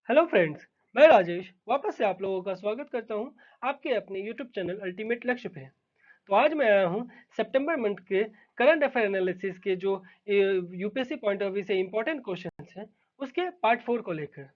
Hello friends, मैं राजेश वापस से आप लोगों का स्वागत करता हूं आपके अपने यूट्यूब चैनल अल्टीमेट लक्ष्य पे। तो आज मैं आया हूं सितंबर मंथ के करंट अफेयर एनालिसिस के जो यूपीएससी पॉइंट ऑफ व्यू से इंपॉर्टेंट क्वेश्चंस हैं उसके पार्ट 4 को लेकर।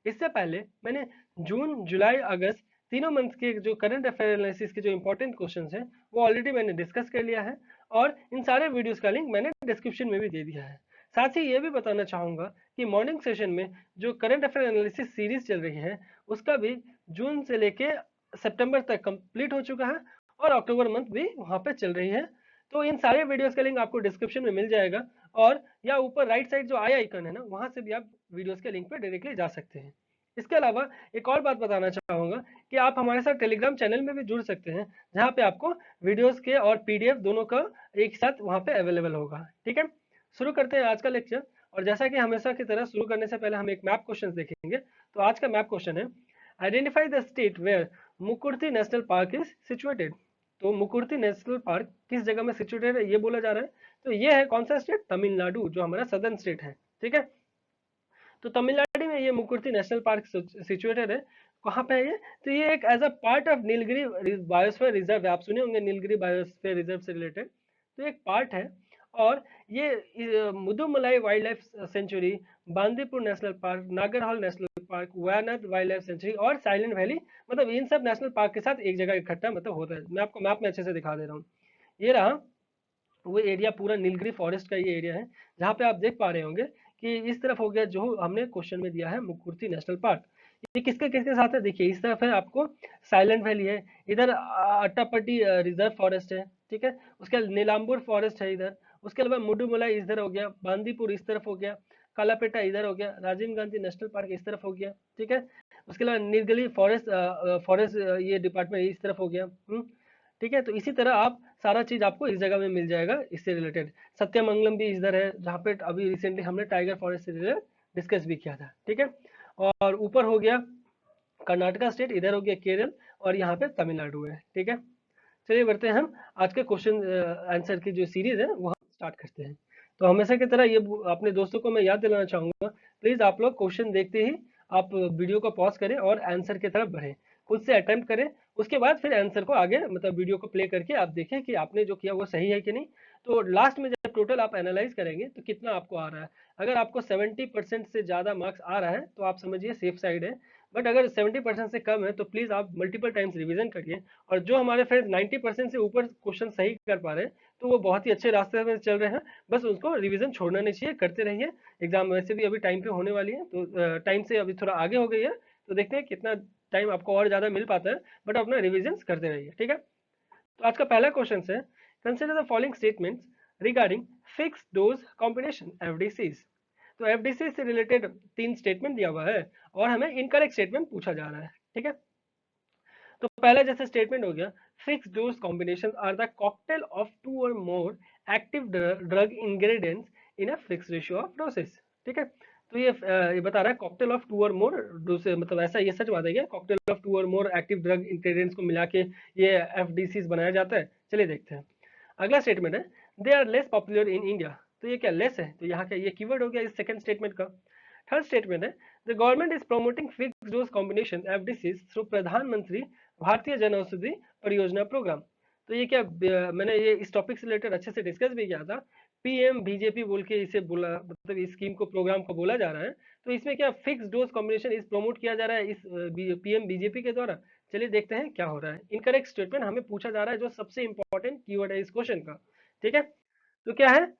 इससे पहले मैंने जून, जुलाई, अगस्त तीनों मंथ के जो करंट अफेयर एनालिसिस के जो इंपॉर्टेंट क्वेश्चंस हैं वो ऑलरेडी मैंने डिस्कस कर लिया है और इन सारे वीडियोस का लिंक मैंने डिस्क्रिप्शन में भी दे दिया है। साथ ही ये भी बताना चाहूँगा कि मॉर्निंग सेशन में जो करंट अफेयर एनालिसिस सीरीज चल रही है उसका भी जून से लेके सितंबर तक कंप्लीट हो चुका है और अक्टूबर मंथ भी वहाँ पे चल रही है। तो इन सारे वीडियोस का लिंक आपको डिस्क्रिप्शन में मिल जाएगा और या ऊपर राइट साइड जो आई आइकन है ना वहाँ से भी आप वीडियोस के लिंक पे डायरेक्टली जा सकते हैं। इसके अलावा एक और बात बताना चाहूँगा कि आप हमारे साथ टेलीग्राम चैनल में भी जुड़ सकते हैं जहाँ पे आपको वीडियोस के और पीडीएफ दोनों का एक साथ वहाँ पे अवेलेबल होगा। ठीक है, शुरू करते हैं आज का लेक्चर। और जैसा कि हमेशा की तरह शुरू करने से पहले हम एक मैप क्वेश्चन देखेंगे। तो आज का मैप क्वेश्चन है, identify the state where Mukurthi national park is situated. तो मुकुर्ती नेशनल पार्क किस जगह में सिचुएटेड है ये बोला जा रहा है। तो ये है कौन सा स्टेट? तमिलनाडु, जो हमारा सदर्न स्टेट है। ठीक है, तो तमिलनाडु में ये मुकुर्ती नेशनल पार्क सिचुएटेड है। कहाँ पे है ये? तो ये एक as a part of Nilgiri biosphere reserve है। आप सुने होंगे नीलगिरी बायोस्फीयर रिजर्व से रिलेटेड, तो एक पार्ट है। और ये Mudumalai wild life sanctuary, Bandipur national park, Nagarhole national park, Wayanad wild life sanctuary और साइलेंट वैली, मतलब इन सब नेशनल पार्क के साथ एक जगह इकट्ठा मतलब होता है। मैं आपको मैप में अच्छे से दिखा दे रहा हूँ। ये रहा वो एरिया, पूरा नीलगिरी फॉरेस्ट का ये एरिया है जहाँ पे आप देख पा रहे होंगे कि इस तरफ हो गया जो हमने क्वेश्चन में दिया है मुकुर्ती नेशनल पार्क। ये किसके किसके साथ है देखिए, इस तरफ है आपको साइलेंट वैली है, इधर अट्टापट्टी रिजर्व फॉरेस्ट है। ठीक है, उसके बाद नीलाम्बूर फॉरेस्ट है इधर, उसके अलावा मुडुमलाई इधर हो गया, बांदीपुर इस तरफ हो गया, कालापेटा इधर हो गया, राजीव गांधी नेशनल पार्क इस तरफ हो गया। ठीक है, उसके अलावा नीलगिरी फॉरेस्ट फॉरेस्ट ये डिपार्टमेंट इस तरफ हो गया। ठीक है, तो इसी तरह आप सारा चीज आपको इस जगह में मिल जाएगा इससे रिलेटेड। सत्यमंगलम भी इधर है जहाँ पे अभी रिसेंटली हमने टाइगर फॉरेस्ट से रिलेटेड डिस्कस भी किया था। ठीक है, और ऊपर हो गया कर्नाटका स्टेट, इधर हो गया केरल और यहाँ पे तमिलनाडु है। ठीक है, चलिए बढ़ते हैं हम आज के क्वेश्चन आंसर की जो सीरीज है वो हम स्टार्ट करते हैं। तो हमेशा की तरह ये अपने दोस्तों को मैं याद दिलाना चाहूंगा, प्लीज आप लोग क्वेश्चन देखते ही आप वीडियो को पॉज करें और आंसर की तरफ बढ़ें, खुद से अटेम्प्ट करें। उसके बाद फिर आंसर को आगे मतलब वीडियो को प्ले करके आप देखें कि आपने जो किया वो सही है कि नहीं। तो लास्ट में जब टोटल आप एनालाइज करेंगे तो कितना आपको आ रहा है। अगर आपको 70% से ज़्यादा मार्क्स आ रहा है तो आप समझिए सेफ साइड है। बट अगर 70% से कम है तो प्लीज़ आप मल्टीपल टाइम्स रिविजन करिए। और जो हमारे फ्रेंड्स 90% से ऊपर क्वेश्चन सही कर पा रहे हैं तो वो बहुत ही अच्छे रास्ते में चल रहे हैं। बस उनको रिवीजन छोड़ना नहीं चाहिए, करते रहिए। एग्जाम वैसे भी अभी टाइम पे होने वाली है, तो टाइम से अभी थोड़ा आगे हो गई है। तो देखते हैं कितना टाइम आपको और ज़्यादा मिल पाता है, बट अपना रिविजन करते रहिए। ठीक है, तो आज का पहला क्वेश्चन है, consider the following statements regarding fix dose combination FDCs. तो एफडीसी से रिलेटेड 3 स्टेटमेंट दिया हुआ है और हमें इनकरेक्ट स्टेटमेंट पूछा जा रहा है। ठीक है, तो पहला जैसे स्टेटमेंट हो गया, fix dose combination are the cocktail of 2 और more active drug ingredients in a fix ratio of doses. ठीक है, तो ये बता रहा है कॉकटेल ऑफ 2 और मोर डोसेस, मतलब ऐसा ये सच बात है क्या? कॉकटेल ऑफ 2 और मोर एक्टिव ड्रग इंग्रेडिएंट्स को मिला के ये एफडीसीज बनाया जाता है? चलिए देखते हैं। अगला स्टेटमेंट है, they are less popular in India. तो ये क्या लेस है? तो यहाँ का ये कीवर्ड हो गया इस सेकंड स्टेटमेंट का। थर्ड स्टेटमेंट है, the government is promoting fix dose combination FDCs through प्रधानमंत्री भारतीय जन औषधि परियोजना प्रोग्राम। तो ये क्या मैंने ये इस टॉपिक से रिलेटेड अच्छे से डिस्कस भी किया था। पीएम बीजेपी बोल के इसे बोला, मतलब इस स्कीम को प्रोग्राम को बोला जा रहा है। तो इसमें क्या फिक्स डोज कॉम्बिनेशन इस प्रमोट किया जा रहा है इस पीएम बीजेपी के द्वारा? चलिए देखते हैं क्या हो रहा है। इनकरेक्ट स्टेटमेंट हमें पूछा जा रहा है, जो सबसे इंपॉर्टेंट कीवर्ड है इस क्वेश्चन का। ठीक है, तो क्या है?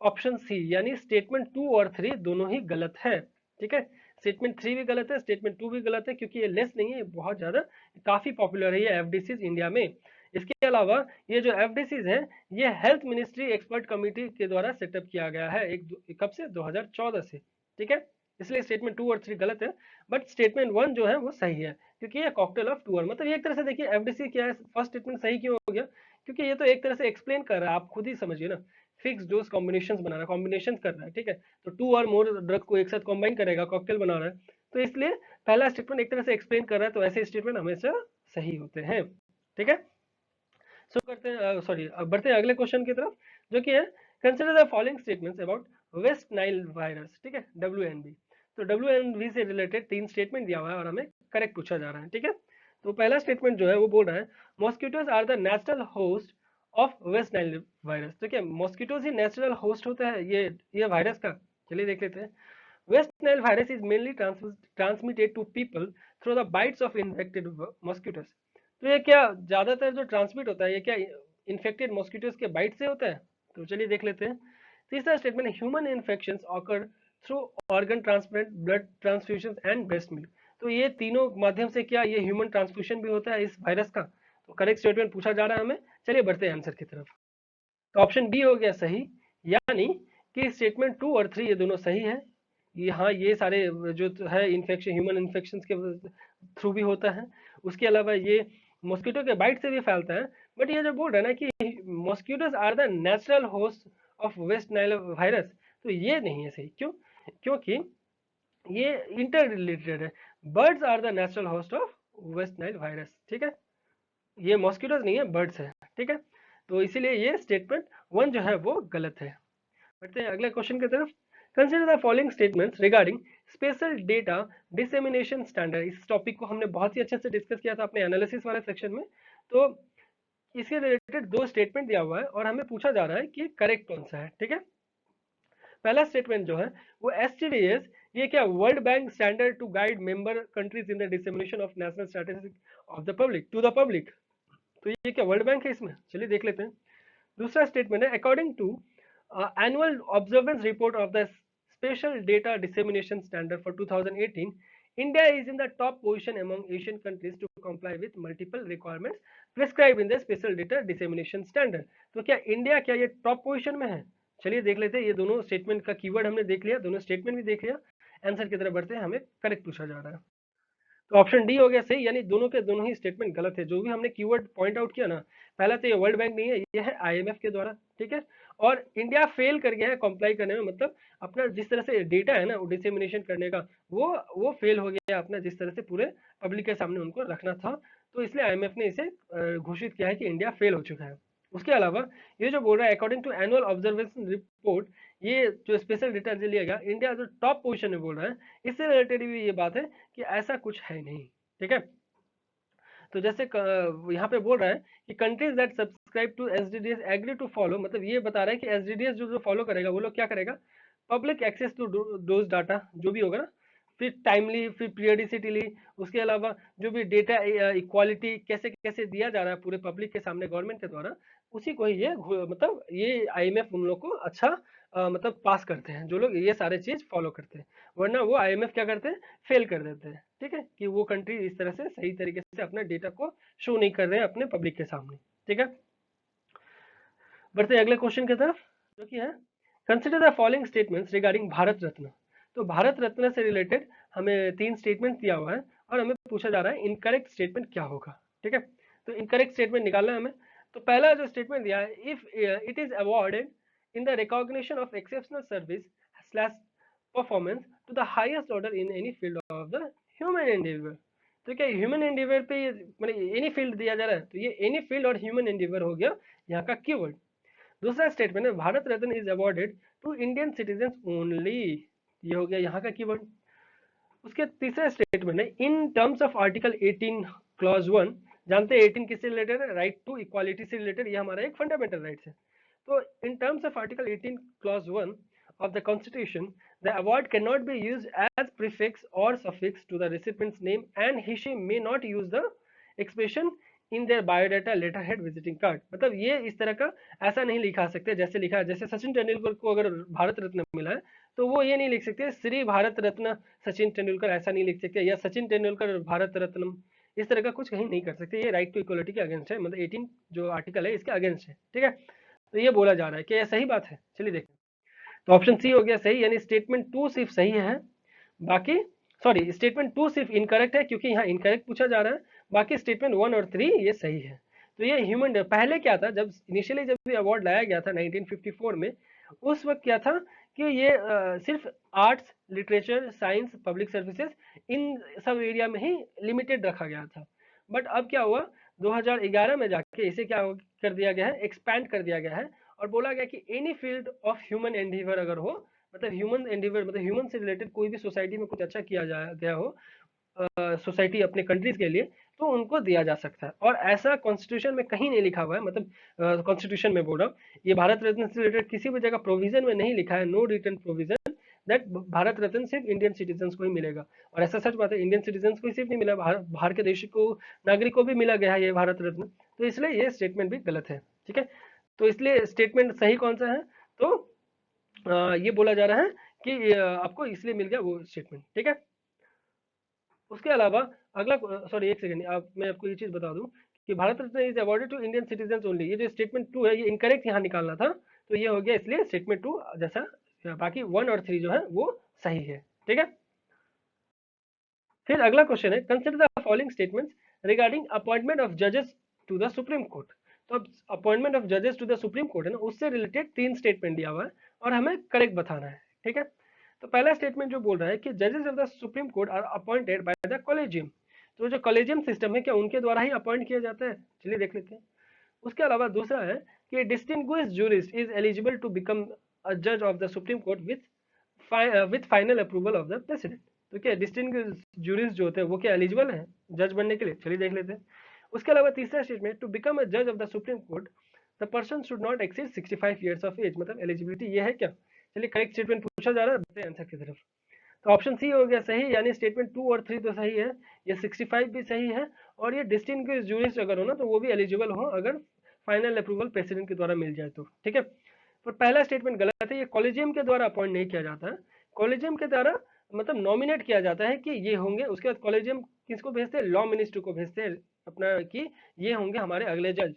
ऑप्शन सी, यानी स्टेटमेंट 2 और 3 दोनों ही गलत है। ठीक है, स्टेटमेंट 3 भी गलत है, स्टेटमेंट 2 भी गलत है, क्योंकि ये लेस नहीं है, ये बहुत ज्यादा काफी पॉपुलर है ये एफडीसीज इंडिया में। इसके अलावा ये जो एफडीसीज है ये हेल्थ मिनिस्ट्री एक्सपर्ट कमेटी के द्वारा सेटअप किया गया है कब से? 2014 से। ठीक है, इसलिए स्टेटमेंट 2 और 3 गलत है। बट स्टेटमेंट 1 जो है वो सही है, क्योंकि ये कॉकटेल ऑफ 2 और, मतलब ये एक तरह से देखिए एफडीसी क्या है, फर्स्ट स्टेटमेंट सही क्यों हो गया? क्योंकि ये तो एक तरह से एक्सप्लेन कर रहा है, आप खुद ही समझिए ना। फिक्स डोज कॉम्बिनेशन बना रहा है, कॉम्बिनेशन कर रहा है। ठीक है, तो 2 और मोर ड्रग को एक साथ कॉम्बाइन करेगा, कॉकटेल बना रहा है। तो इसलिए पहला स्टेटमेंट एक तरह से एक्सप्लेन कर रहा है, तो ऐसे स्टेटमेंट हमेशा सही होते हैं। ठीक है, सो करते हैं सॉरी बढ़ते हैं अगले क्वेश्चन की तरफ, जो कि है, consider the following statements about waste Nile virus. ठीक है, WNV। तो डब्ल्यू एंड वी से रिलेटेड 3 स्टेटमेंट दिया हुआ है और हमें करेक्ट पूछा जा रहा है, ठीक है। तो पहला स्टेटमेंट जो है वो बोल रहा है mosquitoes are the natural host of West Nile virus. तो क्या मॉस्किटोज ही नेचुरल होस्ट होता है ये वायरस का? चलिए देख लेते हैं। West Nile virus is mainly transmitted to people through the bites of infected mosquitoes. तो ये क्या ज्यादातर जो ट्रांसमिट होता है ये क्या इन्फेक्टेड मॉस्किटोज के बाइट से होता है? तो चलिए देख लेते हैं। तीसरा statement, human infections occur through organ transplant, blood transfusion and breast milk. तो ये तीनों माध्यम से क्या ये ह्यूमन ट्रांसफ्यूजन भी होता है इस वायरस का? तो करेक्ट स्टेटमेंट पूछा जा रहा है हमें। चलिए बढ़ते हैं आंसर की तरफ। तो ऑप्शन बी हो गया सही, यानी कि स्टेटमेंट 2 और 3 ये दोनों सही है। ये हाँ, ये सारे जो है इन्फेक्शन ह्यूमन इन्फेक्शन के थ्रू भी होता है। उसके अलावा ये मॉस्किटो के बाइट से भी फैलता है। बट ये जो बोल रहा है ना कि mosquitoes are the natural host of West Nile virus, तो ये नहीं है सही। क्यों? क्योंकि ये इंटर रिलेटेड है। Birds are the natural host of West Nile virus, ठीक है। ये मॉस्किटोज नहीं है, बर्ड्स है, ठीक है। तो इसीलिए ये स्टेटमेंट 1 जो है वो गलत है। बढ़ते हैं अगले क्वेश्चन की तरफ। Consider the following statements regarding special data dissemination standard. इस टॉपिक को हमने बहुत ही अच्छे से डिस्कस किया था अपने एनालिसिस वाले सेक्शन में। तो इसके रिलेटेड 2 स्टेटमेंट दिया हुआ है और हमें पूछा जा रहा है कि करेक्ट कौन सा है, ठीक है। पहला स्टेटमेंट जो है वो एसटीडीएस, ये क्या World Bank standard to guide member countries in the dissemination of national statistic of the public to the public. तो ये क्या वर्ल्ड बैंक है इसमें? चलिए देख लेते हैं। दूसरा स्टेटमेंट है according to annual observance report of the special data dissemination standard for 2018, India is in the top position among Asian countries to comply with multiple requirements prescribed in the special data dissemination standard। तो क्या India क्या ये top position में है? चलिए देख लेते हैं। ये दोनों स्टेटमेंट का कीवर्ड हमने देख लिया, दोनों स्टेटमेंट भी देख लिया। आंसर की तरफ बढ़ते हैं, हमें करेक्ट पूछा जा रहा है। तो ऑप्शन डी हो गया सही, यानी दोनों के दोनों ही स्टेटमेंट गलत है। जो भी हमने कीवर्ड पॉइंट आउट किया ना, पहला तो ये वर्ल्ड बैंक नहीं है, ये है आईएमएफ के द्वारा, ठीक है। और इंडिया फेल कर गया है कॉम्प्लाई करने में, मतलब अपना जिस तरह से डेटा है ना वो डिसेमिनेशन करने का, वो फेल हो गया अपना, जिस तरह से पूरे पब्लिक के सामने उनको रखना था। तो इसलिए आईएमएफ ने इसे घोषित किया है कि इंडिया फेल हो चुका है। उसके अलावा ये जो बोल रहा है according to annual observation report, ये जो स्पेशल डेटा जो लिया गया, इंडिया जो टॉप पोजीशन में बोल रहा है, इससे रिलेटेड भी ये बात है कि ऐसा कुछ है नहीं, ठीक है। तो जैसे यहाँ पे बोल रहा है कि countries that subscribe to SDDS agree to follow, मतलब ये बता रहा है कि एसडीडीएस जो फॉलो करेगा वो लोग क्या करेगा, public access to those data जो भी होगा ना, फिर टाइमली, फिर पीरियडिसिटीली, उसके अलावा जो भी डेटा इक्वालिटी कैसे कैसे दिया जा रहा है पूरे पब्लिक के सामने गवर्नमेंट के द्वारा, उसी को ही ये मतलब ये आईएमएफ उन लोग को अच्छा मतलब पास करते हैं जो लोग ये सारे चीज फॉलो करते हैं। वरना वो आईएमएफ क्या करते हैं, फेल कर देते हैं, ठीक है, कि वो कंट्री इस तरह से सही तरीके से अपने डेटा को शो नहीं कर रहे हैं अपने पब्लिक के सामने, ठीक है। बढ़ते हैं अगले क्वेश्चन की तरफ, जो कि है consider the following statements regarding Bharat Ratna. तो भारत रत्न से रिलेटेड हमें 3 स्टेटमेंट दिया हुआ है और हमें पूछा जा रहा है इनकरेक्ट स्टेटमेंट क्या होगा, ठीक है। तो इनकरेक्ट स्टेटमेंट निकालना है हमें। तो पहला जो स्टेटमेंट दिया है, if it is awarded in the recognition of exceptional service slash performance to the highest order in any field of the human endeavour. तो क्या ह्यूमन एंडेवर पे मतलब एनी फील्ड दिया जा रहा है, तो ये एनी फील्ड और ह्यूमन एंडेवर हो गया यहाँ का कीवर्ड। दूसरा स्टेटमेंट है Bharat Ratna is awarded to Indian citizen only, ये हो गया यहाँ का कीवर्ड। उसके तीसरा स्टेटमेंट है in terms of article 18 clause 1, जानते हैं 18 किससे रिलेटेड है, राइट टू इक्वालिटी से रिलेटेड, ये हमारा एक फंडामेंटल राइट है। तो in terms of article 18 clause 1 of the constitution, the award cannot be used as prefix or suffix to the recipient's name and he she may not use the expression in their biodata letterhead visiting card। मतलब ये इस तरह का ऐसा नहीं लिखा सकते जैसे लिखा है, जैसे सचिन तेंदुलकर को अगर भारत रत्न मिला है तो वो ये नहीं लिख सकते श्री भारत रत्न सचिन तेंदुलकर, ऐसा नहीं लिख सकते, या सचिन तेंदुलकर भारत रत्नम, इस तरह का कुछ कहीं नहीं कर सकते। ये राइट टू इक्वलिटी के अगेंस्ट है, मतलब 18 जो आर्टिकल है इसके अगेंस्ट है, ठीक है। तो ये बोला जा रहा है कि यह सही बात है। चलिए देखते हैं। तो ऑप्शन सी हो गया सही, यानी स्टेटमेंट 2 सिर्फ सही है, बाकी सॉरी स्टेटमेंट 2 सिर्फ इनकरेक्ट है क्योंकि यहाँ इनकरेक्ट पूछा जा रहा है, बाकी स्टेटमेंट 1 और 3 ये सही है। तो ये ह्यूमन पहले क्या था, जब इनिशियली जब ये अवार्ड लाया गया था 1954 में, उस वक्त क्या था कि ये सिर्फ arts, literature, science, public services in सब एरिया में ही लिमिटेड रखा गया था। बट अब क्या हुआ, 2011 में जाके इसे क्या कर दिया गया है, एक्सपैंड कर दिया गया है और बोला गया कि any field of human endeavour अगर हो, मतलब ह्यूमन एंडीवर, मतलब ह्यूमन से रिलेटेड कोई भी सोसाइटी में कुछ अच्छा किया गया हो सोसाइटी अपने कंट्रीज के लिए, तो उनको दिया जा सकता है। और ऐसा कॉन्स्टिट्यूशन में कहीं नहीं लिखा हुआ है, मतलब कॉन्स्टिट्यूशन में बोल रहा हूँ, ये भारत रत्न से रिलेटेड किसी भी जगह प्रोविजन में नहीं लिखा है, no written provision that Bharat Ratna सिर्फ इंडियन सिटीजन को ही मिलेगा। और ऐसा सच बात है, इंडियन सिटीजन को ही सिर्फ नहीं मिला, बाहर के देश को नागरिक को भी मिला गया है ये भारत रत्न। तो इसलिए ये स्टेटमेंट भी गलत है। ठीक है, तो इसलिए स्टेटमेंट सही कौन सा है, तो ये बोला जा रहा है कि आपको इसलिए मिल गया वो स्टेटमेंट। ठीक है, उसके अलावा अगला, सॉरी एक सेकंड, मैं आपको ये चीज बता दूं कि Bharat Ratna is awarded to Indian citizen only, ये जो स्टेटमेंट 2 है ये इनकरेक्ट यहाँ निकालना था, तो ये हो गया, इसलिए स्टेटमेंट 2 जैसा, बाकी 1 और 3 जो है वो सही है। ठीक है, फिर अगला क्वेश्चन है, consider the following statements regarding appointment of जजेस टू द सुप्रीम कोर्ट। तो अब अपॉइंटमेंट ऑफ जजेस टू द सुप्रीम कोर्ट है ना, उससे रिलेटेड 3 स्टेटमेंट दिया हुआ है और हमें करेक्ट बताना है। ठीक है, तो पहला स्टेटमेंट जो बोल रहा है कि जजेस of the supreme Court are appointed by the collegium. तो जो कॉलेजियम सिस्टम है, क्या उनके द्वारा ही अपॉइंट किया जाता है? चलिए देख लेते हैं। उसके अलावा दूसरा है कि distinguished jurist is eligible to become a जज of the supreme court with final approval of the president. तो क्या डिस्टिंग्विश्ड जूरिस्ट जो होते हैं वो क्या एलिजिबल है जज बनने के लिए? चलिए देख लेते हैं। उसके अलावा तीसरा स्टेटमेंट, टू बिकम अ जज of the supreme Court the person should not exceed 65 years of age. मतलब एलिजिबिलिटी ये है क्या? चलिए करेक्ट स्टेटमेंट पूछा जा रहा है, बढ़ते हैं आंसर की तरफ। तो ऑप्शन सी हो गया सही, यानी स्टेटमेंट 2 और 3 तो सही है, ये 65 भी सही है, और ये डिस्टिंग्विश्ड जूरिस्ट अगर हो ना तो वो भी एलिजिबल हो अगर फाइनल अप्रूवल प्रेसिडेंट के द्वारा मिल जाए तो। ठीक है, पर पहला स्टेटमेंट गलत है, ये कॉलेजियम के द्वारा अपॉइंट नहीं किया जाता है, कॉलेजियम के द्वारा मतलब नॉमिनेट किया जाता है कि ये होंगे। उसके बाद कॉलेजियम किसको भेजते हैं? लॉ मिनिस्टर को भेजते हैं अपना, कि ये होंगे हमारे अगले जज।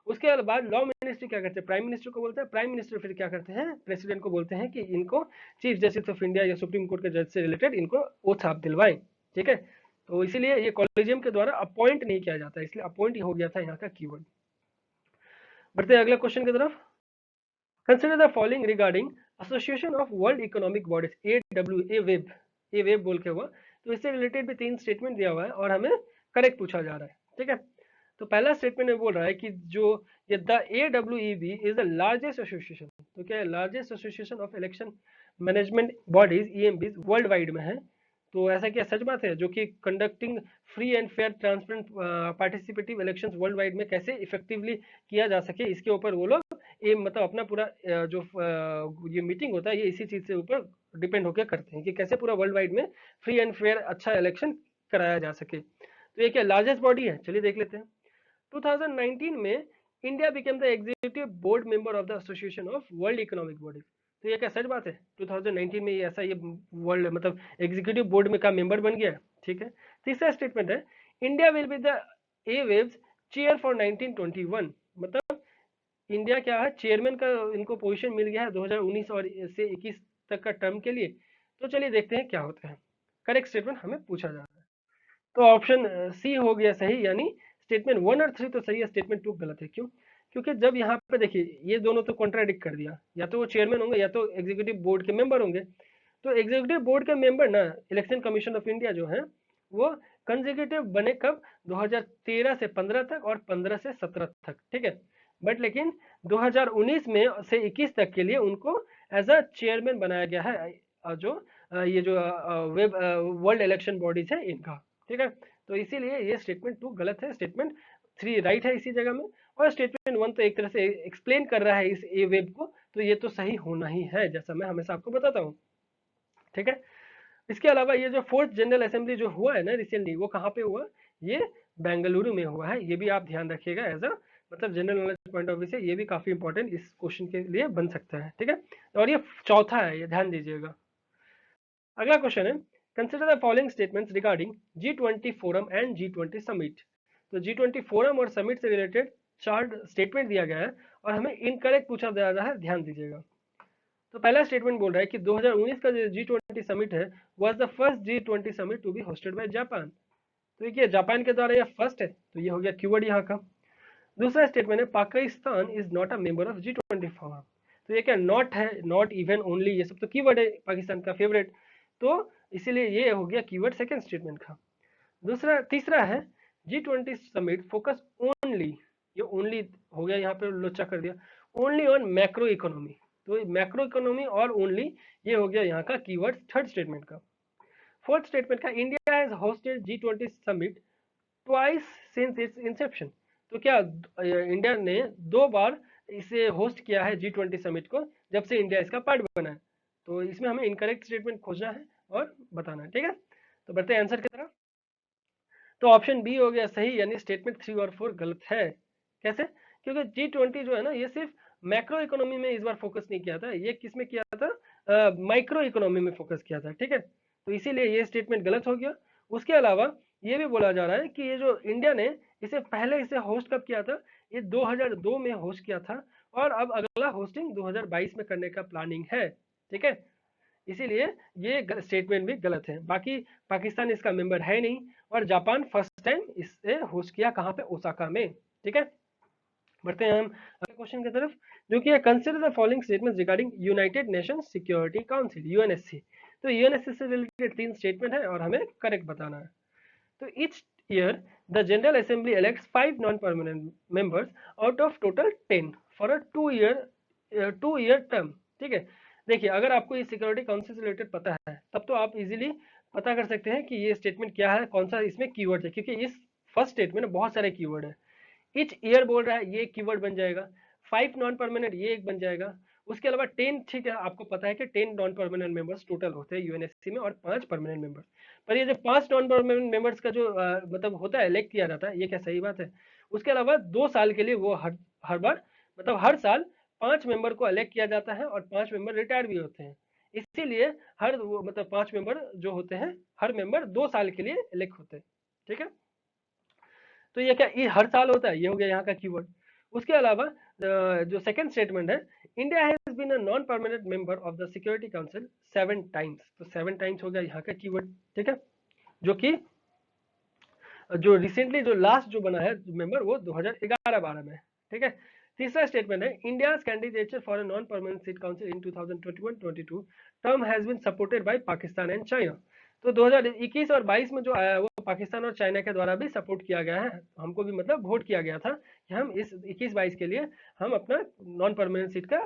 उसके बाद लॉ मिनिस्टर क्या करते हैं? प्राइम मिनिस्टर को बोलते हैं, प्राइम मिनिस्टर फिर क्या करते हैं? प्रेसिडेंट को बोलते हैं कि इनको चीफ जस्टिस ऑफ इंडिया या सुप्रीम कोर्ट के जज से रिलेटेड इनको ओथ आप दिलवाएं। ठीक है, तो इसीलिए ये कॉलेजियम के द्वारा अपॉइंट नहीं किया जाता, इसलिए अपॉइंट ही हो गया था यहाँ का कीवर्ड। बढ़ते हैं अगला क्वेश्चन की तरफ। Consider the following regarding association of world economic bodies, A web, A web बोल के हुआ, तो इससे रिलेटेड भी 3 स्टेटमेंट दिया हुआ है और हमें करेक्ट पूछा जा रहा है। ठीक है, तो पहला स्टेटमेंट में बोल रहा है कि जो ये the AWEB is the largest association. तो क्या है? Largest association of election management bodies, EMBs world wide में है। तो ऐसा क्या सच बात है? जो कि conducting free and fair transparent participative elections world wide में कैसे इफेक्टिवली किया जा सके, इसके ऊपर वो लोग ये मतलब अपना पूरा जो ये मीटिंग होता है ये इसी चीज से ऊपर डिपेंड होकर करते हैं कि कैसे पूरा वर्ल्ड वाइड में फ्री एंड फेयर अच्छा इलेक्शन कराया जा सके। तो ये क्या लार्जेस्ट बॉडी है? चलिए देख लेते हैं। 2019 में India became the executive board member of the association of world economic bodies. तो ये क्या सच बात है? 2019 में ये ऐसा ये वर्ल्ड मतलब एग्जीक्यूटिव बोर्ड में का मेंबर बन गया है। ठीक है, तीसरा स्टेटमेंट है, India will be the A waves chair for 1921। मतलब इंडिया क्या है, चेयरमैन का इनको पोजीशन मिल गया है 2019 और से 21 तक का टर्म के लिए। तो चलिए देखते हैं क्या होता है। करेक्ट स्टेटमेंट हमें पूछा जा रहा है, तो ऑप्शन सी हो गया सही, यानी स्टेटमेंट 1 और 3 तो सही है, स्टेटमेंट 2 गलत है। क्यों? क्योंकि जब यहाँ पे देखिए ये दोनों तो कॉन्ट्राडिक्ट कर दिया, या तो वो चेयरमैन होंगे या तो एग्जीक्यूटिव बोर्ड के मेंबर होंगे। तो एग्जीक्यूटिव बोर्ड के मेंबर ना, इलेक्शन कमीशन ऑफ इंडिया जो है वो कंसेक्यूटिव बने कब? 2013 से 15 तक और 15 से 17 तक। ठीक है, बट लेकिन 2019 में से 21 तक के लिए उनको एज अ चेयरमैन बनाया गया है, जो ये जो वेब वर्ल्ड इलेक्शन बॉडीज है इनका। ठीक है, तो इसीलिए ये स्टेटमेंट 2 गलत है, स्टेटमेंट 3 राइट है इसी जगह में, और स्टेटमेंट 1 तो एक तरह से एक्सप्लेन कर रहा है इस ए वेब को, तो ये तो सही होना ही है, जैसा मैं हमेशा आपको बताता हूँ। ठीक है, इसके अलावा ये जो 4th जनरल असेंबली जो हुआ है ना रिसेंटली, वो कहाँ पे हुआ? ये बेंगलुरु में हुआ है। ये भी आप ध्यान रखिएगा, एज अ मतलब general knowledge point of view से ये भी काफी इंपॉर्टेंट इस क्वेश्चन के लिए बन सकता है। ठीक है, और ये चौथा है, ये ध्यान दीजिएगा। अगला क्वेश्चन है, consider the following statements regarding G20 forum and G20 summit. तो G20 फोरम और समिट से रिलेटेड 4 स्टेटमेंट दिया गया है और हमें इनकरेक्ट पूछा जा रहा है, ध्यान दीजिएगा। तो पहला स्टेटमेंट बोल रहा है कि 2019 का जो G20 समिट है was the first G20 summit to be hosted by Japan. तो ये जापान के द्वारा ये फर्स्ट है, तो ये हो गया कीवर्ड यहाँ का। दूसरा स्टेटमेंट है, Pakistan is not a member of G20 forum. तो ये क्या नॉट है, नॉट इवन, ओनली, ये सब तो कीवर्ड है पाकिस्तान का फेवरेट, तो इसीलिए ये हो गया कीवर्ड सेकंड स्टेटमेंट का। तीसरा है, G20 समिट फोकस ओनली, ये ओनली हो गया यहाँ पे लोचा कर दिया, ओनली ऑन मैक्रो इकोनॉमी। तो मैक्रो इकोनॉमी और ओनली, ये हो गया यहाँ का कीवर्ड थर्ड स्टेटमेंट का। फोर्थ स्टेटमेंट का, India has hosted G20 summit twice since its inception. तो क्या इंडिया ने 2 बार इसे होस्ट किया है G20 समिट को, जब से इंडिया इसका पार्ट बना है। तो इसमें हमें इनकरेक्ट स्टेटमेंट खोजना है और बताना है, ठीक है। तो बढ़ते हैं आंसर की तरफ। तो ऑप्शन बी हो गया सही, यानी स्टेटमेंट 3 और 4 गलत है। कैसे? क्योंकि G20 जो है ना, ये सिर्फ मैक्रो इकोनॉमी में इस बार फोकस नहीं किया था, ये किस में किया था, माइक्रो इकोनॉमी में फोकस किया था, ठीक है। तो इसीलिए ये स्टेटमेंट गलत हो गया। उसके अलावा ये भी बोला जा रहा है कि ये जो इंडिया ने इसे पहले इसे होस्ट कब किया था, ये 2002 में होस्ट किया था, और अब अगला होस्टिंग 2022 में करने का प्लानिंग है, ठीक है। इसीलिए ये स्टेटमेंट भी गलत है। बाकी पाकिस्तान इसका मेंबर है नहीं, और जापान फर्स्ट टाइम इसे होस्ट किया कहाँ पे, ओसाका में, ठीक है। बढ़ते हैं हम अगले क्वेश्चन की तरफ, जो कि है consider the following statements regarding United Nations security council, UNSC. तो यूएनएससी से रिलेटेड 3 स्टेटमेंट है और हमें करेक्ट बताना है। तो each year the General Assembly elects 5 non-permanent members out of total 10 for a 2 year term, ठीक है। देखिए, अगर आपको ये सिक्योरिटी काउंसिल से रिलेटेड पता है, तब तो आप इजीली पता कर सकते हैं कि ये स्टेटमेंट क्या है, कौन सा इसमें कीवर्ड है, क्योंकि इस फर्स्ट स्टेटमेंट में बहुत सारे कीवर्ड है। इच ईयर बोल रहा है, ये कीवर्ड बन जाएगा। 5 नॉन परमानेंट, ये एक बन जाएगा। उसके अलावा 10, ठीक है, आपको पता है कि 10 नॉन परमानेंट मेंबर्स टोटल होते हैं यूएनएससी में, और 5 परमानेंट मेंबर्स। पर ये जो 5 नॉन परमानेंट मेंबर्स का जो मतलब होता है, इलेक्ट किया जाता है, ये क्या सही बात है? उसके अलावा 2 साल के लिए वो हर हर बार, मतलब हर साल 5 मेंबर को इलेक्ट किया जाता है, और 5 मेंबर रिटायर भी होते हैं। इसीलिए मतलब 5 मेंबर जो होते हैं, हर मेंबर 2 साल के लिए इलेक्ट होते हैं, ठीक है। तो ये क्या, ये हर साल होता है, ये हो गया यहाँ का कीवर्ड। उसके अलावा जो सेकंड स्टेटमेंट है, India has been a non permanent member of the Security Council 7 times. तो 7 टाइम्स हो गया यहाँ का कीवर्ड, ठीक है। जो कि जो रिसेंटली जो लास्ट जो बना है मेंबर, वो 2011-12 में, ठीक है। तीसरा स्टेटमेंट है, India candidature for a non permanent seat council in 2021-22 term has been supported by Pakistan and China. तो 2021 और 22 में जो आया है, वो पाकिस्तान और चाइना के द्वारा भी सपोर्ट किया गया है। हमको भी मतलब वोट किया गया था कि हम इस 21-22 के लिए हम अपना नॉन परमानेंट सीट का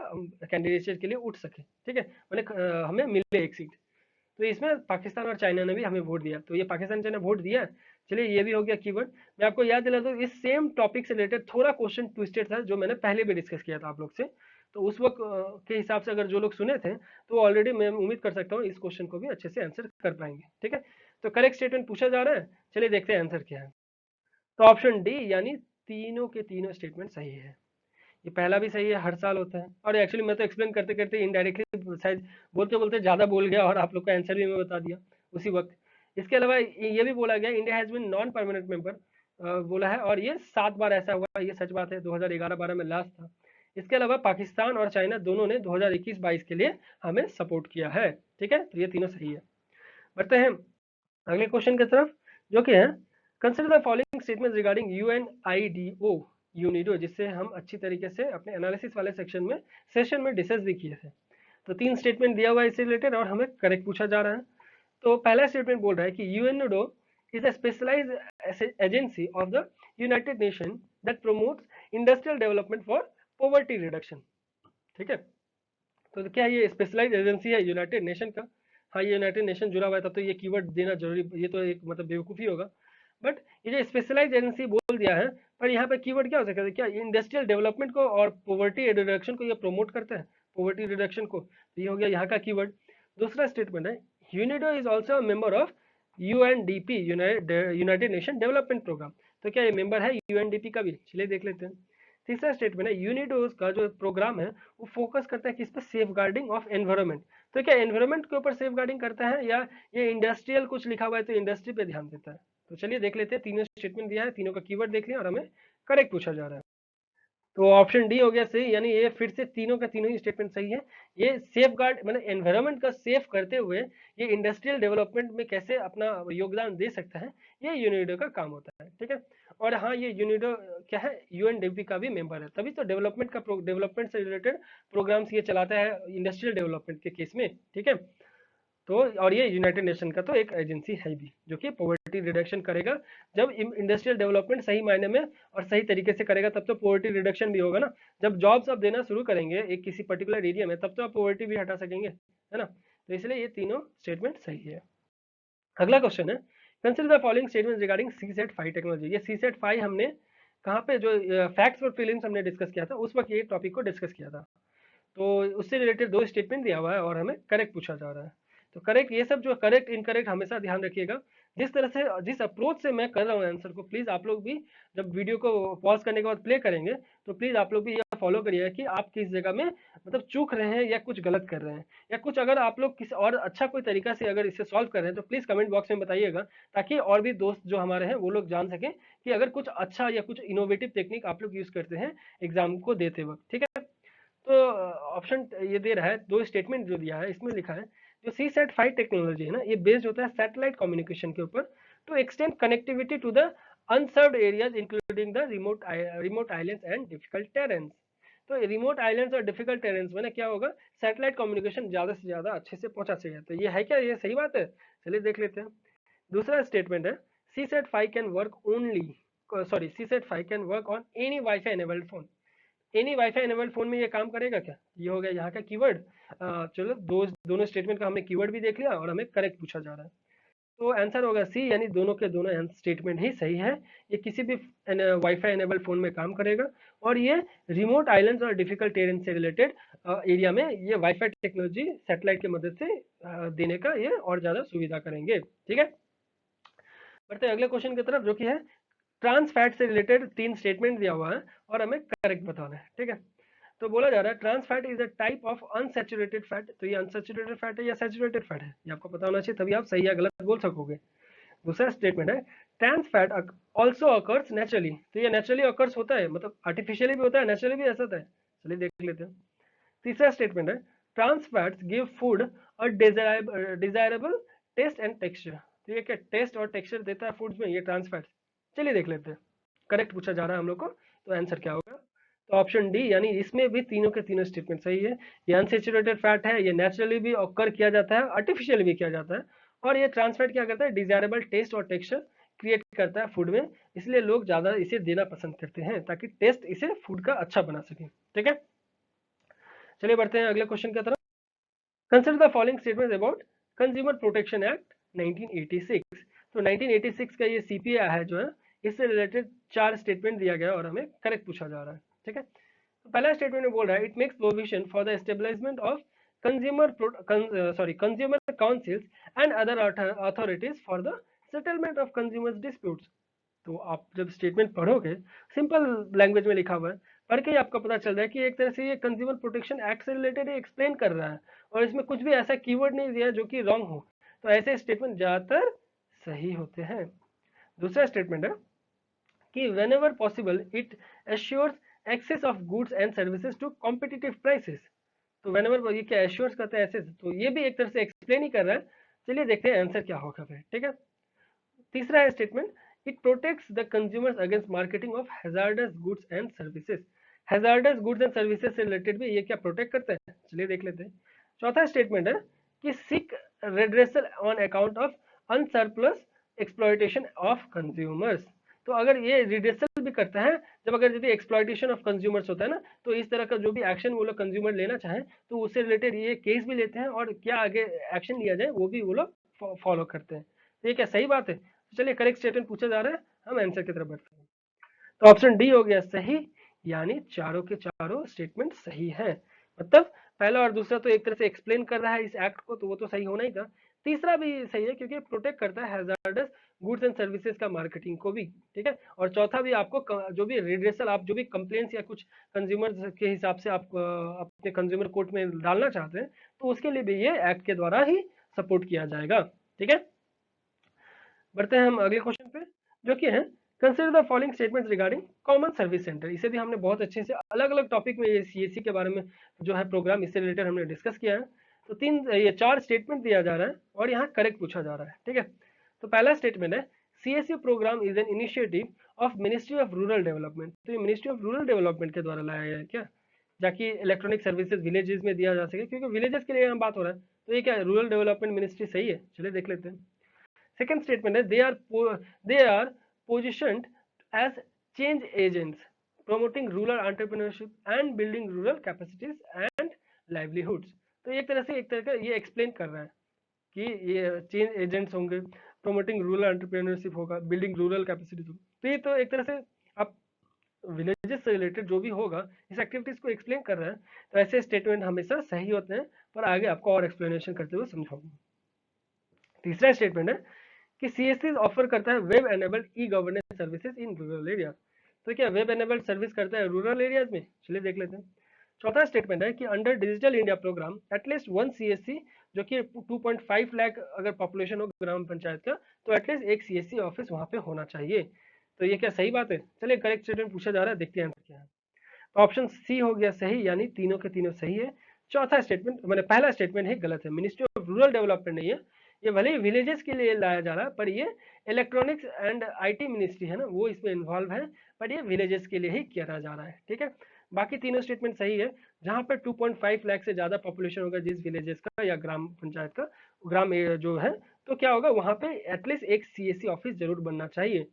कैंडिडेचर के लिए उठ सके, ठीक है, मतलब हमें मिले एक सीट। तो इसमें पाकिस्तान और चाइना ने भी हमें वोट दिया, तो ये पाकिस्तान चाइना वोट दिया। चलिए, ये भी हो गया कीवर्ड। मैं आपको याद दिला दूं, इस सेम टॉपिक से रिलेटेड थोड़ा क्वेश्चन ट्विस्टेड था, जो मैंने पहले भी डिस्कस किया था आप लोग से। तो उस वक्त के हिसाब से अगर जो लोग सुने थे, तो ऑलरेडी मैं उम्मीद कर सकता हूँ इस क्वेश्चन को भी अच्छे से आंसर कर पाएंगे, ठीक है। तो करेक्ट स्टेटमेंट पूछा जा रहा है, चलिए देखते हैं आंसर क्या है। तो ऑप्शन डी, यानी तीनों के तीनों स्टेटमेंट सही है। ये पहला भी सही है, हर साल होता है। और एक्चुअली मैं तो एक्सप्लेन करते करते इनडायरेक्टली शायद बोलते बोलते ज़्यादा बोल गया, और आप लोग का आंसर भी मैं बता दिया उसी वक्त। इसके अलावा ये भी बोला गया, India has been non permanent member बोला है, और ये 7 बार ऐसा हुआ, ये सच बात है, 2011-12 में लास्ट था। इसके अलावा पाकिस्तान और चाइना दोनों ने 2021-22 के लिए हमें सपोर्ट किया है, ठीक है। तो ये तीनों सही है। बढ़ते हैं अगले क्वेश्चन की तरफ, जो कि है consider the following statements regarding UNIDO, UNIDO, जिससे हम अच्छी तरीके से अपने एनालिसिस वाले सेशन में डिस्कस भी किए थे। तो 3 स्टेटमेंट दिया हुआ है इससे रिलेटेड, और हमें करेक्ट पूछा जा रहा है। तो पहला स्टेटमेंट बोल रहा है कि UNIDO is a specialised agency of the United Nation that promotes industrial development for poverty reduction, ठीक है। तो क्या ये स्पेशलाइज्ड एजेंसी है यूनाइटेड नेशन का? हाँ, ये यूनाइटेड नेशन जुड़ा हुआ है, तब तो ये कीवर्ड देना जरूरी, ये तो एक मतलब बेवकूफ़ी होगा। बट ये जो स्पेशलाइज्ड एजेंसी बोल दिया है, पर यहाँ पे कीवर्ड क्या हो सकता है? क्या इंडस्ट्रियल डेवलपमेंट को और पॉवर्टी रिडक्शन को ये प्रमोट करते हैं, पॉवर्टी रिडक्शन को? तो ये हो गया यहाँ का कीवर्ड। दूसरा स्टेटमेंट है, UNIDO is also member of UNDP, United Nation Development Programme. तो क्या ये मेंबर है यूएनडीपी का भी? चलिए देख लेते हैं। तीसरा स्टेटमेंट है, यूनिडोज का जो प्रोग्राम है, वो फोकस करता है किस पे? Safeguarding of environment. तो क्या एनवायरमेंट के ऊपर सेफ गार्डिंग करता है, या ये इंडस्ट्रियल कुछ लिखा हुआ है तो इंडस्ट्री पे ध्यान देता है? तो चलिए देख लेते हैं, तीनों स्टेटमेंट दिया है, तीनों का कीवर्ड देख लिया, और हमें करेक्ट पूछा जा रहा है। तो ऑप्शन डी हो गया सही, यानी ये फिर से तीनों का तीनों ही स्टेटमेंट सही है। ये सेफ गार्ड मतलब एनवायरमेंट का सेफ करते हुए ये इंडस्ट्रियल डेवलपमेंट में कैसे अपना योगदान दे सकता है, ये यूनिडो का काम होता है, ठीक है। और हाँ, ये यूनिडो क्या है, यूएनडीपी का भी मेंबर है, तभी तो डेवलपमेंट से रिलेटेड प्रोग्राम्स ये चलाता है इंडस्ट्रियल डेवलपमेंट के केस में, ठीक है। तो और ये यूनाइटेड नेशन का तो एक एजेंसी है भी, जो कि पॉवर्टी रिडक्शन करेगा। जब इंडस्ट्रियल डेवलपमेंट सही मायने में और सही तरीके से करेगा तब तो पॉवर्टी रिडक्शन भी होगा ना। जब जॉब्स आप देना शुरू करेंगे एक किसी पर्टिकुलर एरिया में, तब तो आप पॉवर्टी भी हटा सकेंगे, है ना। तो इसलिए ये तीनों स्टेटमेंट सही है। अगला क्वेश्चन है, consider the following statement regarding C set 5 technology. ये सी सेट 5 हमने कहाँ पे, जो फैक्ट्स और फिल्म्स हमने डिस्कस किया था, उस वक्त ये टॉपिक को डिस्कस किया था। तो उससे रिलेटेड दो स्टेटमेंट दिया हुआ है और हमें करेक्ट पूछा जा रहा है। तो करेक्ट, ये सब जो करेक्ट इनकरेक्ट हमेशा ध्यान रखिएगा। जिस तरह से, जिस अप्रोच से मैं कर रहा हूँ आंसर को, प्लीज आप लोग भी जब वीडियो को पॉज करने के बाद प्ले करेंगे तो प्लीज आप लोग भी यह फॉलो करिएगा कि आप किस जगह में मतलब चूक रहे हैं या कुछ गलत कर रहे हैं, या कुछ अगर आप लोग किसी और अच्छा कोई तरीका से अगर इसे सॉल्व कर रहे हैं तो प्लीज कमेंट बॉक्स में बताइएगा, ताकि और भी दोस्त जो हमारे हैं वो लोग जान सकें कि अगर कुछ अच्छा या कुछ इनोवेटिव टेक्निक आप लोग यूज करते हैं एग्जाम को देते वक्त, ठीक है। तो ऑप्शन ये दे रहा है, दो स्टेटमेंट जो दिया है इसमें लिखा है, जो सी सेट 5 टेक्नोलॉजी है ना, ये बेस्ड होता है सैटेलाइट कम्युनिकेशन के ऊपर, to extend connectivity to the unserved areas including the remote islands and difficult terrains. तो रिमोट आइलैंड्स और डिफिकल्ट टेरेन्स में ना क्या होगा, सैटेलाइट कम्युनिकेशन ज्यादा से ज्यादा अच्छे से पहुंचा सकेगा। तो ये है क्या, ये सही बात है? चलिए देख लेते हैं। दूसरा स्टेटमेंट है, C set 5 can work only, sorry, C set 5 can work on any wifi enabled phone. Any wifi enabled phone में ये काम करेगा क्या? ये हो गया यहाँ का कीवर्ड। चलो दोनों स्टेटमेंट का हमने कीवर्ड भी देख लिया और हमें करेक्ट पूछा जा रहा है। तो आंसर होगा सी, यानी दोनों के दोनों स्टेटमेंट ही सही है। ये किसी भी वाईफाई एनेबल्ड फोन में काम करेगा, और ये रिमोट आइलैंड्स और डिफिकल्ट टेरेन से रिलेटेड एरिया में ये वाईफाई टेक्नोलॉजी सैटेलाइट की मदद से देने का ये और ज्यादा सुविधा करेंगे, ठीक है। बढ़ते हैं अगले क्वेश्चन की तरफ, जो कि है ट्रांस फैट से रिलेटेड तीन स्टेटमेंट दिया हुआ है और हमें करेक्ट बताना है, ठीक है। तो बोला जा रहा है trans fat is a type of unsaturated fat. तो ये अनसैचुरेटेड फैट है या सैचुरेटेड फैट है, ये आपको पता होना चाहिए, तभी आप सही या गलत बोल सकोगे। दूसरा स्टेटमेंट है, trans fat also occurs naturally. तो ये नेचुरली अकर्स होता है, मतलब आर्टिफिशियली भी होता है, नेचुरली भी ऐसा होता है। चलिए देख लेते हैं। तीसरा स्टेटमेंट है, ट्रांस फैट्स गिव फूड और डिजायरेबल टेस्ट एंड टेक्सचर। तो ये क्या टेस्ट और टेक्सचर देता है फूड्स में, ये ट्रांस फैट्स। चलिए देख लेते हैं, करेक्ट पूछा जा रहा है हम लोग को, तो आंसर क्या होगा। तो ऑप्शन डी, यानी इसमें भी तीनों के तीनों स्टेटमेंट सही है। ये अनसेचुरेटेड फैट है, ये नेचुरली भी ऑकर किया जाता है, आर्टिफिशियली भी किया जाता है, और ये ट्रांस फैट क्या करता है, डिजायरेबल टेस्ट और टेक्सचर क्रिएट करता है फूड में, इसलिए लोग ज्यादा इसे देना पसंद करते हैं ताकि टेस्ट इसे फूड का अच्छा बना सके, ठीक है। चलिए बढ़ते हैं अगले क्वेश्चन की तरफ। Consider the following statements about consumer protection act 1986। तो 1986 का ये सीपीए है जो है, इससे रिलेटेड चार स्टेटमेंट दिया गया और हमें करेक्ट पूछा जा रहा है, ठीक है। तो पहला स्टेटमेंट में बोल रहा है, it makes provision for the establishment of consumer councils and other authorities for the settlement of consumers disputes. तो आप जब स्टेटमेंट पढ़ोगे, सिंपल लैंग्वेज में लिखा हुआ है, पढ़ के ही आपको पता चल रहा है कि एक तरह से ये कंज्यूमर प्रोटेक्शन एक्ट से रिलेटेड एक्सप्लेन कर रहा है, और इसमें कुछ भी ऐसा कीवर्ड नहीं दिया जो कि रॉन्ग हो। तो ऐसे स्टेटमेंट ज्यादातर सही होते हैं। दूसरा स्टेटमेंट है कि whenever possible it assures access of goods and services to competitive prices। तो whenever, ये क्या assures करते हैं access, तो ये भी एक तरह से एक्सप्लेन ही कर रहा है। चलिए देखते हैं आंसर क्या होगा फिर, ठीक है। तीसरा है statement, it protects the consumers against marketing of hazards goods and services. Hazards goods and services से रिलेटेड भी ये क्या प्रोटेक्ट करता है, चलिए देख लेते हैं। चौथा स्टेटमेंट है कि seek redressal on account of unscrupulous exploitation of consumers. तो अगर ये रिड्रेसल भी करता है, जब अगर यदि एक्सप्लॉयटेशन ऑफ कंज्यूमर्स होता है ना, तो इस तरह का जो भी एक्शन वो लोग कंज्यूमर लेना चाहें तो उससे रिलेटेड ये केस भी लेते हैं, और क्या आगे एक्शन लिया जाए वो भी वो लोग फॉलो करते हैं। तो ये क्या सही बात है? चलिए करेक्ट स्टेटमेंट पूछा जा रहा है, हम आंसर की तरफ बढ़ते हैं। तो ऑप्शन डी हो गया सही, यानी चारों के चारों स्टेटमेंट सही है। मतलब पहला और दूसरा तो एक तरह से एक्सप्लेन कर रहा है इस एक्ट को, तो वो तो सही होना ही था। तीसरा भी सही है क्योंकि प्रोटेक्ट करता है हैजार्डस गुड्स एंड सर्विसेज का मार्केटिंग को भी, ठीक है। और चौथा भी आपको जो भी रिड्रेसल, आप जो भी कंप्लेंट्स या कुछ कंज्यूमर के हिसाब से आप अपने कंज्यूमर कोर्ट में डालना चाहते हैं, तो उसके लिए भी ये एक्ट के द्वारा ही सपोर्ट किया जाएगा, ठीक है। बढ़ते हैं हम अगले क्वेश्चन पे, जो कि है consider the following statements regarding common service centre. इसे भी हमने बहुत अच्छे से अलग अलग टॉपिक में, ये सीएससी के बारे में जो है प्रोग्राम, इससे रिलेटेड हमने डिस्कस किया है। तो ये चार स्टेटमेंट दिया जा रहा है और यहाँ करेक्ट पूछा जा रहा है, ठीक है। तो पहला स्टेटमेंट है, CSC programme is an initiative of ministry of rural development. तो ये मिनिस्ट्री ऑफ रूरल डेवलपमेंट के द्वारा लाया गया है क्या, जाकि इलेक्ट्रॉनिक सर्विसेज विलेजेस में दिया जा सके, क्योंकि विलेजेस के लिए यहाँ बात हो रहा है, तो ये क्या रूरल डेवलपमेंट मिनिस्ट्री सही है, चलिए देख लेते हैं। सेकेंड स्टेटमेंट है, they are positioned as change agents promoting rural entrepreneurship and building rural capacities and livelihoods. तो एक तरह का ये एक्सप्लेन कर रहा है कि ये चेंज एजेंट्स होंगे, प्रमोटिंग रूरल एंटरप्रेन्योरशिप होगा, बिल्डिंग रूरल कैपेसिटीज होगा। तो ये तो एक तरह से आप विलेजेस से रिलेटेड जो भी होगा इस एक्टिविटीज को एक्सप्लेन कर रहा है। तो ऐसे स्टेटमेंट हमेशा सही होते हैं, पर आगे आपको और एक्सप्लेनेशन करते हुए समझाऊंगा। तीसरा स्टेटमेंट है कि सीएससी ऑफर करता है web enabled e governance services in rural area. तो क्या वेब एनेबल्ड सर्विस करता है रूरल एरियाज में, चलिए देख लेते हैं। चौथा स्टेटमेंट है कि under digital India programme at least one CSC, जो कि 2.5 लाख अगर पॉपुलेशन हो ग्राम पंचायत का, तो एटलीस्ट एक सीएससी ऑफिस वहां पे होना चाहिए। तो ये क्या सही बात है, चलिए करेक्ट स्टेटमेंट पूछा जा रहा है, देखते हैं आंसर क्या है। तो ऑप्शन सी हो गया सही, यानी तीनों के तीनों सही है। चौथा स्टेटमेंट मैंने पहला स्टेटमेंट है गलत है, मिनिस्ट्री ऑफ रूरल डेवलपमेंट नहीं है, ये भले ही विलेजेस के लिए लाया जा रहा है, पर ये इलेक्ट्रॉनिक्स एंड आईटी मिनिस्ट्री है ना, वो इसमें इन्वॉल्व है, पर ये विलेजेस के लिए ही किया जा रहा है, ठीक है। बाकी तीनों स्टेटमेंट सही है। जहां पर 2.5 लाख से ज्यादा पॉपुलेशन होगा जिस विलेजेस का या ग्राम पंचायत का, ग्राम जो है, तो क्या होगा वहां पे एटलीस्ट एक सीएससी ऑफिस जरूर बनना चाहिए।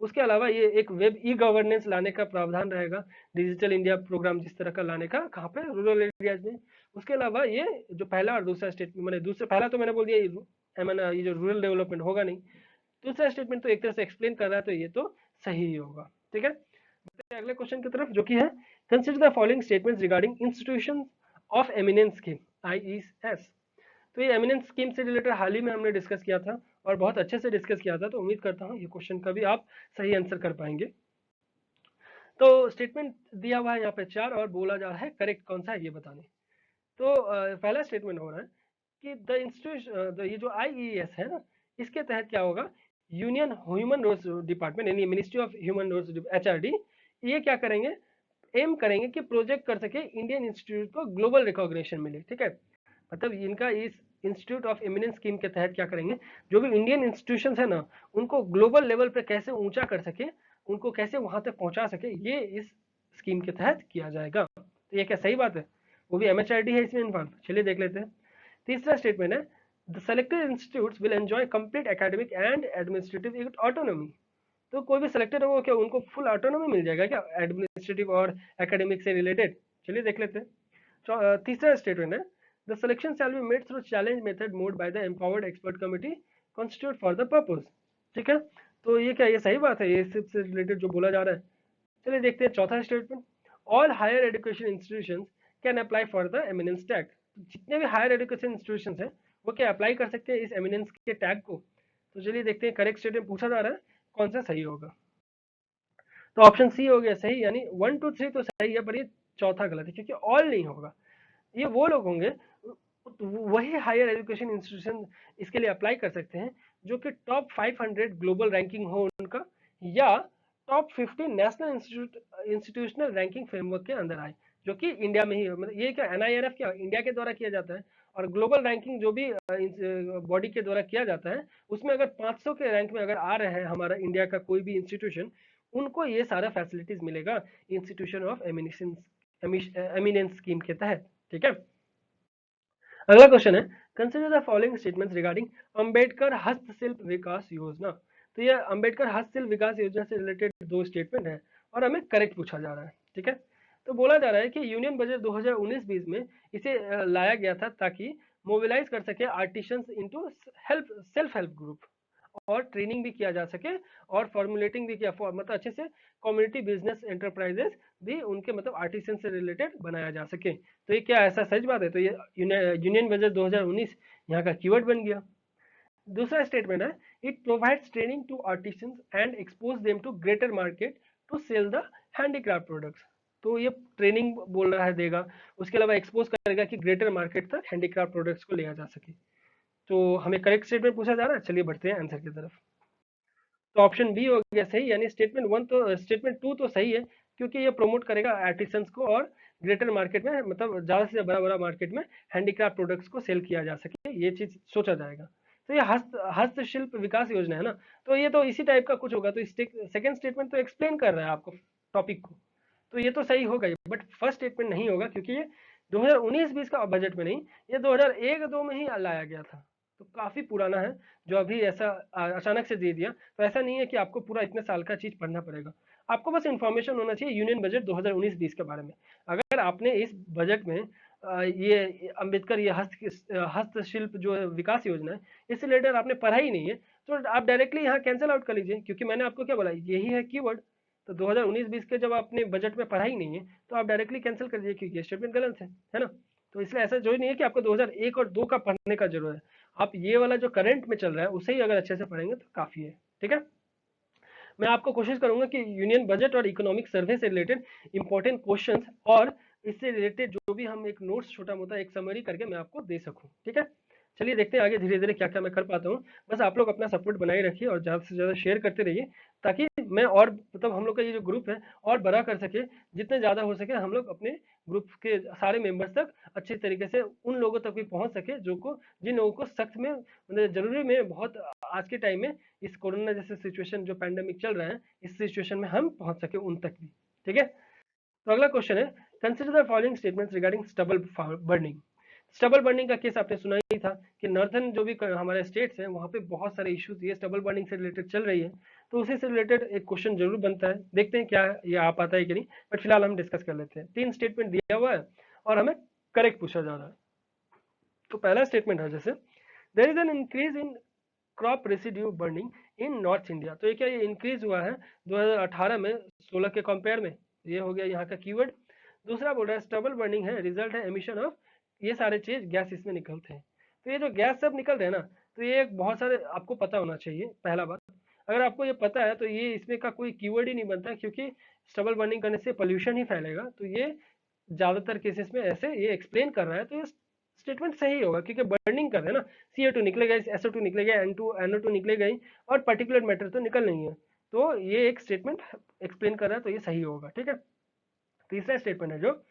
उसके अलावा ये एक वेब ई गवर्नेंस लाने का प्रावधान रहेगा, डिजिटल इंडिया प्रोग्राम जिस तरह का लाने का, कहाँ पे, रूरल एरियाज में। उसके अलावा ये जो पहला और दूसरा स्टेटमेंट, मैंने दूसरा पहला तो मैंने बोल दिया ये जो रूरल डेवलपमेंट होगा नहीं, दूसरा स्टेटमेंट तो एक तरह से एक्सप्लेन कर रहा है, तो ये तो सही ही होगा, ठीक है। अगले क्वेश्चन की तरफ, जो कि है consider the following statements regarding institution of eminence scheme IES. तो ये एमिनेंस स्कीम से रिलेटेड हाल ही में हमने डिस्कस किया था और बहुत अच्छे से डिस्कस किया था, तो उम्मीद करता हूँ ये क्वेश्चन का भी आप सही आंसर कर पाएंगे। तो स्टेटमेंट दिया हुआ है यहाँ पे 4 और बोला जा रहा है करेक्ट कौन सा है ये बताने। तो पहला स्टेटमेंट हो रहा है कि द इंस्टीट्यूशन, ये जो आईईएस है ना, इसके तहत क्या होगा, यूनियन ह्यूमन रिसोर्स डिपार्टमेंट यानी ministry of human resource HRD, ये क्या करेंगे, एम करेंगे कि प्रोजेक्ट कर सके इंडियन इंस्टीट्यूट को ग्लोबल रिकॉग्निशन मिले, ठीक है। मतलब इनका इस इंस्टीट्यूट ऑफ एमिनेंस स्कीम के तहत क्या करेंगे, जो भी इंडियन इंस्टीट्यूशंस है ना, उनको ग्लोबल लेवल पे कैसे ऊंचा कर सके, उनको कैसे वहां तक पहुंचा सके, ये इस स्कीम के तहत किया जाएगा। तो ये क्या सही बात है, वो भी एमएचआरडी है इसमें इन्वॉल्व, चलिए देख लेते हैं। तीसरा स्टेटमेंट है the selected institutes will enjoy complete academic and administrative autonomy. तो कोई भी सिलेक्टेड होगा क्या, उनको फुल ऑटोनॉमी मिल जाएगा क्या एडमिनिस्ट्रेटिव और एकेडमिक से रिलेटेड, चलिए देख लेते हैं। तीसरा स्टेटमेंट है the selection shall be made through challenge method mode by the empowered expert committee constitute for the purpose, ठीक है। तो ये क्या, ये सही बात है, ये इससे रिलेटेड जो बोला जा रहा है। चलिए देखते हैं चौथा statement, all higher education institutions can apply for the eminence tag. जितने भी हायर एजुकेशन इंस्टीट्यूशंस हैं वो क्या अप्लाई कर सकते हैं इस एमिनेंस के टैग को। तो चलिए देखते हैं करेक्ट स्टेटमेंट पूछा जा रहा है कौन सा सही होगा। तो ऑप्शन सी हो गया सही, यानी 1 2 3 तो सही है, पर ये चौथा गलत है, क्योंकि ऑल नहीं होगा। ये वो लोग होंगे, वही हायर एजुकेशन इंस्टीट्यूशन इसके लिए अप्लाई कर सकते हैं जो कि टॉप 500 ग्लोबल रैंकिंग हो उनका, या top 50 national institutional ranking framework के अंदर आए, जो कि इंडिया में ही, मतलब ये क्या एनआईआरएफ क्या इंडिया के द्वारा किया जाता है, और ग्लोबल रैंकिंग जो भी बॉडी के द्वारा किया जाता है, उसमें अगर 500 के रैंक में अगर आ रहे हैं हमारा इंडिया का कोई भी इंस्टीट्यूशन, उनको ये सारा फैसिलिटीज मिलेगा इंस्टीट्यूशन ऑफ एमिनेंस स्कीम के तहत, ठीक है। अगला क्वेश्चन है consider the following statements regarding Ambedkar हस्तशिल्प विकास योजना। तो ये अंबेडकर हस्तशिल्प विकास योजना से रिलेटेड दो स्टेटमेंट है और हमें करेक्ट पूछा जा रहा है, ठीक है। तो बोला जा रहा है कि यूनियन बजट 2019-20 में इसे लाया गया था ताकि मोबिलाइज कर सके artisans into self help group, और ट्रेनिंग भी किया जा सके और फॉर्मुलेटिंग भी किया, मतलब अच्छे से कम्युनिटी बिजनेस एंटरप्राइजेस भी उनके मतलब आर्टिसन से रिलेटेड बनाया जा सके। तो ये क्या ऐसा सच बात है, तो ये यूनियन बजट 2019 यहाँ का कीवर्ड बन गया। दूसरा स्टेटमेंट है it provides training to artisans and expose them to greater market to sell the handicraft products. तो ये ट्रेनिंग बोल रहा है देगा, उसके अलावा एक्सपोज करेगा कि ग्रेटर मार्केट तक हैंडीक्राफ्ट प्रोडक्ट्स को लिया जा सके। तो हमें करेक्ट स्टेटमेंट पूछा जा रहा है, चलिए बढ़ते हैं आंसर की तरफ। तो ऑप्शन बी हो गया सही, यानी स्टेटमेंट टू तो सही है, क्योंकि ये प्रमोट करेगा आर्टिसंस को और ग्रेटर मार्केट में, मतलब ज्यादा से बड़ा बड़ा मार्केट में हैंडीक्राफ्ट प्रोडक्ट्स को सेल किया जा सके, ये चीज सोचा जाएगा। तो ये हस्तशिल्प विकास योजना है ना, तो ये तो इसी टाइप का कुछ होगा। तो सेकंड स्टेटमेंट तो एक्सप्लेन कर रहा है आपको टॉपिक को, तो ये तो सही होगा, बट फर्स्ट स्टेटमेंट नहीं होगा, क्योंकि ये 2019-20 का बजट में नहीं, ये 2001-2 में ही लाया गया था, तो काफी पुराना है। जो अभी ऐसा अचानक से दे दिया, तो ऐसा नहीं है कि आपको पूरा इतने साल का चीज पढ़ना पड़ेगा। आपको बस इंफॉर्मेशन होना चाहिए यूनियन बजट 2019-20 के बारे में। अगर आपने इस बजट में ये अम्बेडकर ये हस्तशिल्प जो है विकास योजना है, इससे रिलेटेड आपने पढ़ा ही नहीं है, तो आप डायरेक्टली यहाँ कैंसिल आउट कर लीजिए, क्योंकि मैंने आपको क्या बोला, यही है कीवर्ड। तो 2019-20 के जब आपने बजट में पढ़ा ही नहीं है, तो आप डायरेक्टली कैंसिल कर दीजिए, क्योंकि ये स्टेटमेंट गलत है ना। तो इसलिए ऐसा जरूरी नहीं है कि आपको 2001 और 2 का पढ़ने का जरूरत है। आप ये वाला जो करंट में चल रहा है उसे ही अगर अच्छे से पढ़ेंगे तो काफी है। ठीक है, मैं आपको कोशिश करूंगा कि यूनियन बजट और इकोनॉमिक सर्वे से रिलेटेड इंपॉर्टेंट क्वेश्चंस और इससे रिलेटेड जो भी हम एक नोट्स छोटा मोटा एक समरी करके मैं आपको दे सकूं। ठीक है, चलिए देखते हैं आगे धीरे धीरे क्या क्या मैं कर पाता हूँ। बस आप लोग अपना सपोर्ट बनाए रखिए और ज़्यादा से ज़्यादा शेयर करते रहिए, ताकि मैं और मतलब हम लोग का ये जो ग्रुप है और बड़ा कर सके। जितने ज़्यादा हो सके हम लोग अपने ग्रुप के सारे मेंबर्स तक अच्छे तरीके से उन लोगों तक भी पहुंच सके जिन लोगों को सख्त में मतलब जरूरी में बहुत आज के टाइम में इस कोरोना जैसे सिचुएशन जो पैंडेमिक चल रहा है, इस सिचुएशन में हम पहुंच सके उन तक भी। ठीक है, तो अगला क्वेश्चन है, consider the following statements regarding stubble burning. Stubble burning का केस आपने सुना ही था कि नॉर्थन जो भी हमारे स्टेट्स हैं वहां पे बहुत सारे इश्यूज ये स्टबल बर्निंग से रिलेटेड चल रही है, तो उसी से रिलेटेड एक क्वेश्चन जरूर बनता है। देखते हैं क्या ये आ पाता है कि नहीं, बट फिलहाल हम डिस्कस कर लेते हैं। 3 स्टेटमेंट दिया हुआ है और हमें करेक्ट पूछा जा रहा है। तो पहला स्टेटमेंट है जैसे, there is an increase in crop residue burning in north India. तो ये क्या, ये इंक्रीज हुआ है 2018 में 16 के कंपेयर में, ये हो गया यहाँ का कीवर्ड। दूसरा बोल रहा है स्टबल बर्निंग है, रिजल्ट है एमिशन ऑफ, ये सारे चीज गैस इसमें निकलते हैं। तो ये जो गैस सब निकल रहे हैं ना, तो ये एक बहुत सारे आपको पता होना चाहिए। पहला बात, अगर आपको ये पता है तो ये इसमें का कोई कीवर्ड ही नहीं बनता, क्योंकि स्टबल बर्निंग करने से पोल्यूशन ही फैलेगा। तो ये ज्यादातर केसेस में ऐसे ये एक्सप्लेन कर रहा है, तो ये स्टेटमेंट सही होगा, क्योंकि बर्निंग कर रहे हैं ना, CO2 निकलेगा, SO2 निकलेगा, NO2 निकलेगा ही, और पर्टिकुलर मैटर तो निकल नहीं है। तो ये एक स्टेटमेंट एक्सप्लेन कर रहा है, तो ये सही होगा। ठीक है, तीसरा स्टेटमेंट है जो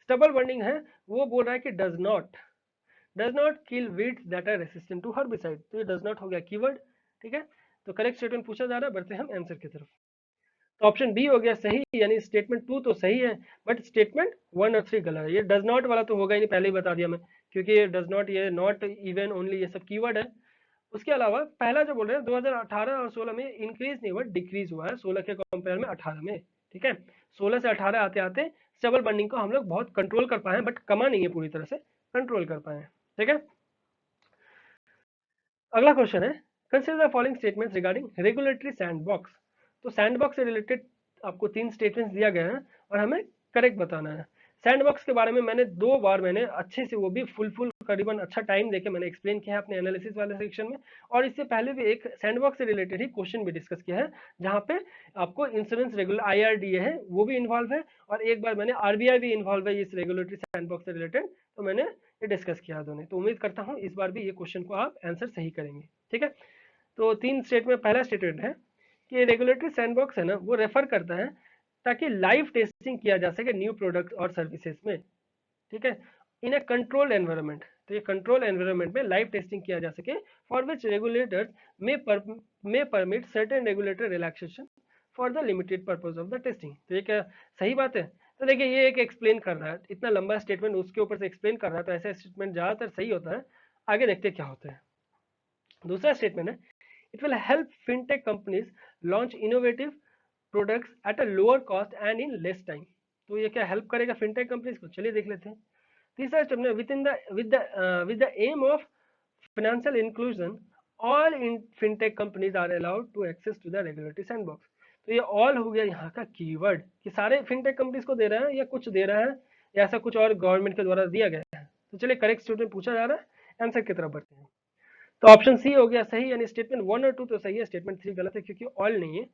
स्टबल बर्निंग है, वो बोल रहा है कि does not kill weeds that are resistant to herbicide. तो ये डज नॉट हो गया कीवर्ड। ठीक है, तो करेक्ट स्टेटमेंट पूछा जा रहा है, बढ़ते हैं हम आंसर की तरफ। तो ऑप्शन बी हो गया सही, यानी स्टेटमेंट 2 तो सही है, बट स्टेटमेंट 1 और 3 गलत है। ये डज नॉट वाला तो होगा ही नहीं, पहले ही बता दिया मैं, क्योंकि ये डज नॉट, ये नॉट, इवन, ओनली, ये सब कीवर्ड है। उसके अलावा पहला जो बोल रहे हैं 2018 और 16 में इंक्रीज नहीं हुआ, डिक्रीज हुआ है 16 के कंपेयर में 18 में। ठीक है, 16 से 18 आते आते स्टेबल बर्निंग को हम लोग बहुत कंट्रोल कर पाए हैं, बट कमा नहीं है पूरी तरह से, कंट्रोल कर पाए हैं। ठीक है, अगला क्वेश्चन है, consider the following statements regarding regulatory sandbox. तो सैंडबॉक्स से रिलेटेड आपको 3 स्टेटमेंट्स दिया गया है और हमें करेक्ट बताना है। सैंडबॉक्स के बारे में मैंने 2 बार मैंने अच्छे से, वो भी फुल करीबन अच्छा टाइम देके मैंने एक्सप्लेन किया है अपने एनालिसिस वाले सेक्शन में। और इससे पहले भी एक सैंडबॉक्स से रिलेटेड ही क्वेश्चन भी डिस्कस किया है, जहाँ पे आपको इंश्योरेंस रेगुलर IRDA है वो भी इन्वॉल्व है, और एक बार मैंने RBI भी इन्वॉल्व है इस रेगुलेटरी सैंडबॉक्स से रिलेटेड। तो मैंने ये डिस्कस किया दोनों, तो उम्मीद करता हूँ इस बार भी ये क्वेश्चन को आप आंसर सही करेंगे। ठीक है, तो 3 स्टेटमेंट, पहला स्टेटमेंट है कि रेगुलेटरी सैंडबॉक्स है ना, वो रेफर करता है ताकि लाइव टेस्टिंग किया जा सके न्यू प्रोडक्ट और सर्विसेज में। ठीक है, इन ए कंट्रोल्ड एनवायरनमेंट, तो ये कंट्रोल एनवायरनमेंट में लाइव टेस्टिंग किया जा सके, for which regulators may permit certain regulatory relaxation for the limited purpose of the testing. तो ये क्या सही बात है? तो देखिए ये एक एक्सप्लेन कर रहा है, इतना लंबा स्टेटमेंट उसके ऊपर से एक्सप्लेन कर रहा है, तो ऐसा स्टेटमेंट ज्यादातर सही होता है। आगे देखते क्या होता है। दूसरा स्टेटमेंट है, it will help fintech companies launch innovative products at a lower cost and in less time. तो ये क्या हेल्प करेगा फिनटेक कंपनीज को, चलिए देख लेते हैं। तीसरा statement, with the aim of financial inclusion, all in fintech companies are allowed to access to the regulatory sandbox। तो ये ऑल हो गया यहाँ का कीवर्ड, कि सारे फिनटेक कंपनीज को दे रहा है या कुछ दे रहा है, या ऐसा कुछ और गवर्नमेंट के द्वारा दिया गया है। तो चलिए करेक्ट स्टेटमेंट पूछा जा रहा है, आंसर की तरफ बढ़ते हैं। तो ऑप्शन सी हो गया सही, यानी स्टेटमेंट 1 और 2 तो सही है, स्टेटमेंट 3 गलत है, क्योंकि ऑल नहीं है।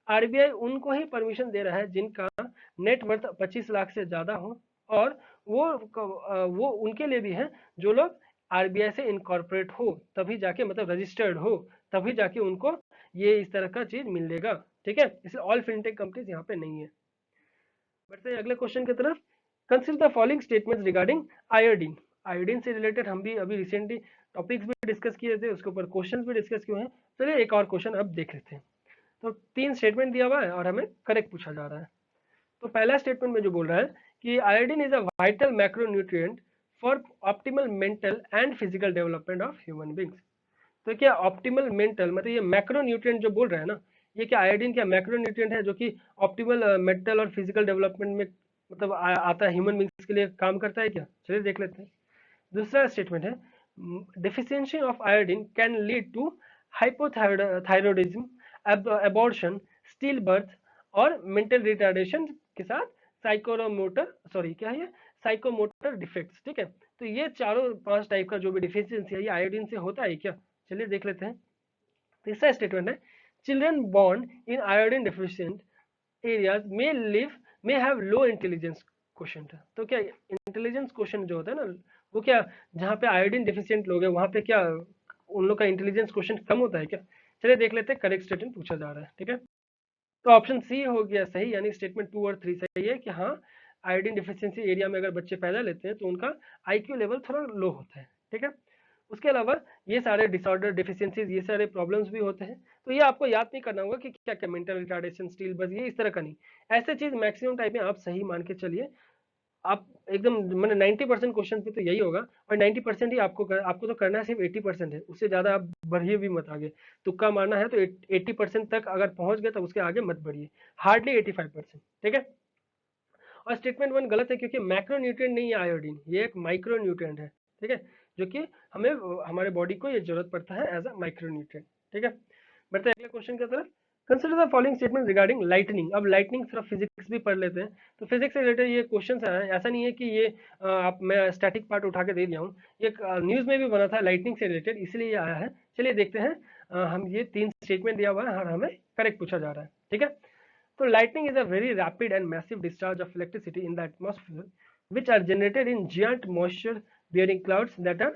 RBI उनको ही परमिशन दे रहा है जिनका नेट वर्थ 25 लाख से ज्यादा हो, और वो उनके लिए भी है जो लोग RBI से इनकॉर्पोरेट हो, तभी जाके, मतलब रजिस्टर्ड हो, तभी जाके उनको ये इस तरह का चीज मिलेगा। ठीक है, इसलिए ऑल फिनटेक कंपनीज यहाँ पे नहीं है। बढ़ते हैं अगले क्वेश्चन की तरफ। Consider the following statements regarding iodine. Iodine से रिलेटेड हम भी अभी रिसेंटली टॉपिक्स भी डिस्कस किए थे, उसके ऊपर क्वेश्चंस भी डिस्कस किए हैं। चलिए एक और क्वेश्चन अब देख लेते हैं। तो 3 स्टेटमेंट दिया हुआ है और हमें करेक्ट पूछा जा रहा है। तो पहला स्टेटमेंट में जो बोल रहा है कि iodine is a vital macronutrient for optimal mental and physical development of human beings. तो क्या ऑप्टिमल मेंटल मतलब ये मैक्रोन्यूट्रिएंट जो बोल रहे हैं ना, ये क्या आयोडीन क्या मैक्रोन्यूट्रिएंट है जो कि ऑप्टिमल मेंटल और फिजिकल डेवलपमेंट में मतलब आता है, ह्यूमन बींग्स के लिए काम करता है क्या? चलिए देख लेते हैं। दूसरा स्टेटमेंट है deficiency of iodine can lead to hypothyroidism, abortion, stillbirth और mental retardation के साथ साइकोमोटर क्या है ये साइकोमोटर डिफेक्ट्स। ठीक है, तो ये चारों 5 टाइप का जो भी डिफिशियंसी है ये आयोडीन से होता है क्या? चलिए देख लेते हैं। तीसरा स्टेटमेंट है children born in iodine deficient areas may have low intelligence quotient। तो क्या इंटेलिजेंस क्वेश्चन जो होता है ना, वो क्या जहाँ पे आयोडीन डिफिशियंट लोग हैं वहाँ पे क्या उन लोग का इंटेलिजेंस क्वेश्चन कम होता है क्या? चलिए देख लेते हैं, करेक्ट स्टेटमेंट पूछा जा रहा है। ठीक है, तो ऑप्शन सी हो गया सही, यानी स्टेटमेंट 2 और 3 सही है कि हाँ आयोडीन डिफिशियंसी एरिया में अगर बच्चे पैदा लेते हैं तो उनका आईक्यू लेवल थोड़ा लो होता है। ठीक है, उसके अलावा ये सारे डिसऑर्डर डिफिशियंसीज ये सारे प्रॉब्लम्स भी होते हैं, तो ये आपको याद नहीं करना होगा कि क्या क्या मेंटल रिटार्डेशन स्टील बस ये इस तरह का नहीं, ऐसे चीज मैक्सिमम टाइप में आप सही मान के चलिए। आप एकदम मैंने 90% क्वेश्चन पे तो यही होगा, और 90% ही आपको तो करना है, सिर्फ 80% है, उससे ज्यादा आप बढ़िए भी मत आगे। तुक्का मारना है तो 80% तक अगर पहुंच गए तो उसके आगे मत बढ़िए, हार्डली 85%। ठीक है, और स्टेटमेंट 1 गलत है क्योंकि मैक्रोन्यूट्रिएंट नहीं है आयोडीन, ये एक माइक्रोन्यूट्रिएंट है। ठीक है, जो कि हमें हमारे बॉडी को ये जरूरत पड़ता है एज अ माइक्रोन्यूट्रिएंट। ठीक है, बढ़ते हैं अगले क्वेश्चन की तरफ। Consider the following statement regarding lightning. अब लाइटनिंग थोड़ा फिजिक्स भी पढ़ लेते हैं, तो फिजिक्स से रिलेटेड ये क्वेश्चन है, ऐसा नहीं है कि ये आप मैं स्टैटिक पार्ट उठा के दे दिया हूँ, ये न्यूज में भी बना था लाइटनिंग से रिलेटेड, इसलिए ये आया है। चलिए देखते हैं, हम ये 3 स्टेटमेंट दिया हुआ है और हमें करेक्ट पूछा जा रहा है। ठीक है, so lightning is a very rapid and massive discharge of electricity in the atmosphere, which are generated in giant moisture-bearing clouds that are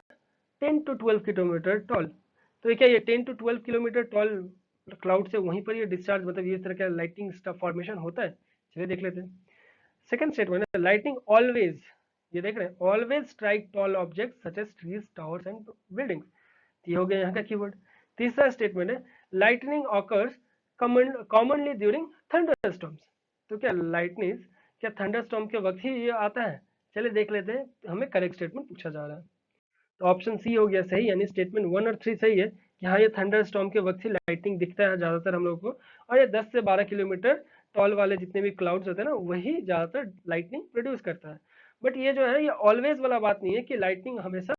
10 to 12 kilometre tall। तो ये क्या ये 10 to 12 किलोमीटर टॉल क्लाउड से वहीं पर ये डिस्चार्ज मतलब ये तरह का लाइटनिंग स्टफ फॉर्मेशन होता है। चलिए देख लेते हैं। सेकंड स्टेटमेंट है लाइटनिंग ऑलवेज, ये देख रहे हैं, always strike tall object such as trees towers and buildings. ये हो गया यहाँ का कीवर्ड। तीसरा स्टेटमेंट है lightning occurs commonly during thunderstorms. तो क्या लाइटनिंग क्या थंडरस्टॉर्म के वक्त ही ये आता है? चलिए देख लेते हैं, हमें करेक्ट स्टेटमेंट पूछा जा रहा है। तो ऑप्शन सी हो गया सही, यानी स्टेटमेंट 1 और 3 सही है कि हाँ ये थंडरस्टॉर्म के वक्त ही लाइटनिंग दिखता है ज्यादातर हम लोग को, और ये 10 से 12 किलोमीटर टॉल वाले जितने भी क्लाउड्स होते हैं ना वही ज्यादातर लाइटनिंग प्रोड्यूस करता है। बट ये जो है ये ऑलवेज वाला बात नहीं है कि लाइटनिंग हमेशा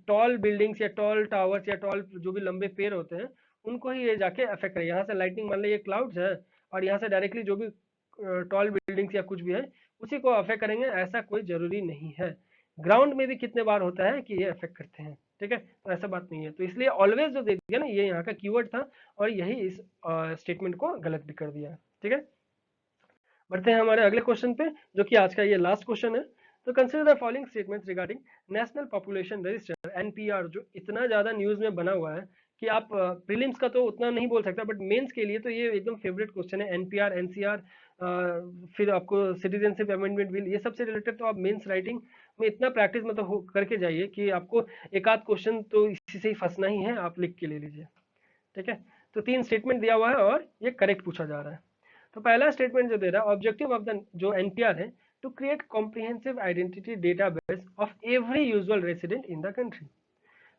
टॉल बिल्डिंग्स या टॉल टावर्स या टॉल जो भी लंबे पेड़ होते हैं उनको ही ये जाके अफेक्ट करे। यहाँ से लाइटनिंग मान लो ये क्लाउड्स है और यहाँ से डायरेक्टली जो भी टॉल बिल्डिंग्स या कुछ भी है उसी को अफेक्ट करेंगे, ऐसा कोई जरूरी नहीं है। ग्राउंड में भी कितने बार होता है कि ये अफेक्ट करते हैं। ठीक है, तो ऐसा बात नहीं है, तो इसलिए ऑलवेज जो दे दिया ना ये यहाँ का कीवर्ड था और यही इस स्टेटमेंट को गलत भी कर दिया। ठीक है, बढ़ते हैं हमारे अगले क्वेश्चन पे जो कि आज का ये लास्ट क्वेश्चन है। तो consider the following statements regarding national population register NPR, जो इतना ज्यादा न्यूज में बना हुआ है कि आप प्रीलिम्स का तो उतना नहीं बोल सकता, बट मेंस के लिए तो ये एकदम फेवरेट क्वेश्चन है। एनपीआर एनसीआर फिर आपको सिटीजनशिप अमेंडमेंट बिल, ये सबसे रिलेटेड तो आप मेंस राइटिंग में इतना प्रैक्टिस मतलब करके जाइए कि आपको एक आध क्वेश्चन तो इसी से ही फंसना ही है, आप लिख के ले लीजिए। ठीक है, तो 3 स्टेटमेंट दिया हुआ है और ये करेक्ट पूछा जा रहा है। तो पहला स्टेटमेंट जो दे रहा है ऑब्जेक्टिव ऑफ द जो एनपीआर है to create comprehensive identity database of every usual resident in the country.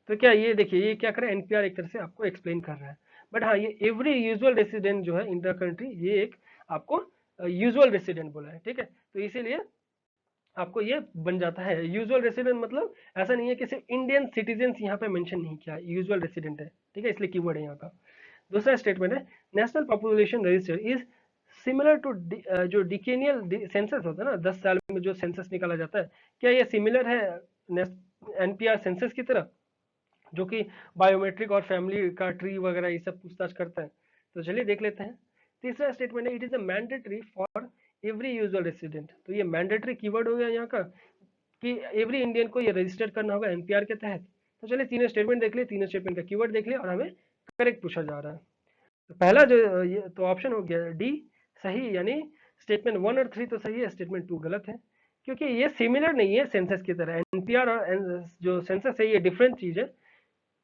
तो क्या ये देखिए ये क्या कर रहा है, एनपीआर एक तरह से आपको एक्सप्लेन कर रहा है, बट हाँ ये एवरी यूजुअल रेसिडेंट जो है इन द कंट्री ये एक आपको यूजुअल रेसिडेंट बोला है। ठीक है, तो इसीलिए आपको ये बन जाता है यूजुअल रेसिडेंट, मतलब ऐसा नहीं है कि सिर्फ इंडियन सिटीजन यहाँ पे मेंशन नहीं किया, यूजुअल रेसिडेंट है। ठीक है, इसलिए कीवर्ड है यहाँ का। दूसरा स्टेटमेंट है national population register is similar to जो डिकेनियल सेंसस होता है ना 10 साल में जो सेंसस निकाला जाता है, क्या ये सिमिलर है एनपीआर सेंसस की तरह जो कि बायोमेट्रिक और फैमिली का ट्री वगैरह ये सब पूछताछ करता है? तो चलिए देख लेते हैं। तीसरा स्टेटमेंट है it is a mandatory for every usual resident. तो ये मैंडेटरी कीवर्ड हो गया यहाँ का कि एवरी इंडियन को ये रजिस्टर करना होगा एनपीआर के तहत। तो चलिए तीनों स्टेटमेंट देख लिए, तीनों स्टेटमेंट का कीवर्ड देख लिया और हमें करेक्ट पूछा जा रहा है। तो पहला जो ये तो ऑप्शन हो गया डी सही, यानी स्टेटमेंट 1 और 3 तो सही है, स्टेटमेंट 2 गलत है क्योंकि ये सिमिलर नहीं है सेंसस की तरह। एनपीआर और जो सेंसस है ये डिफरेंट चीज है।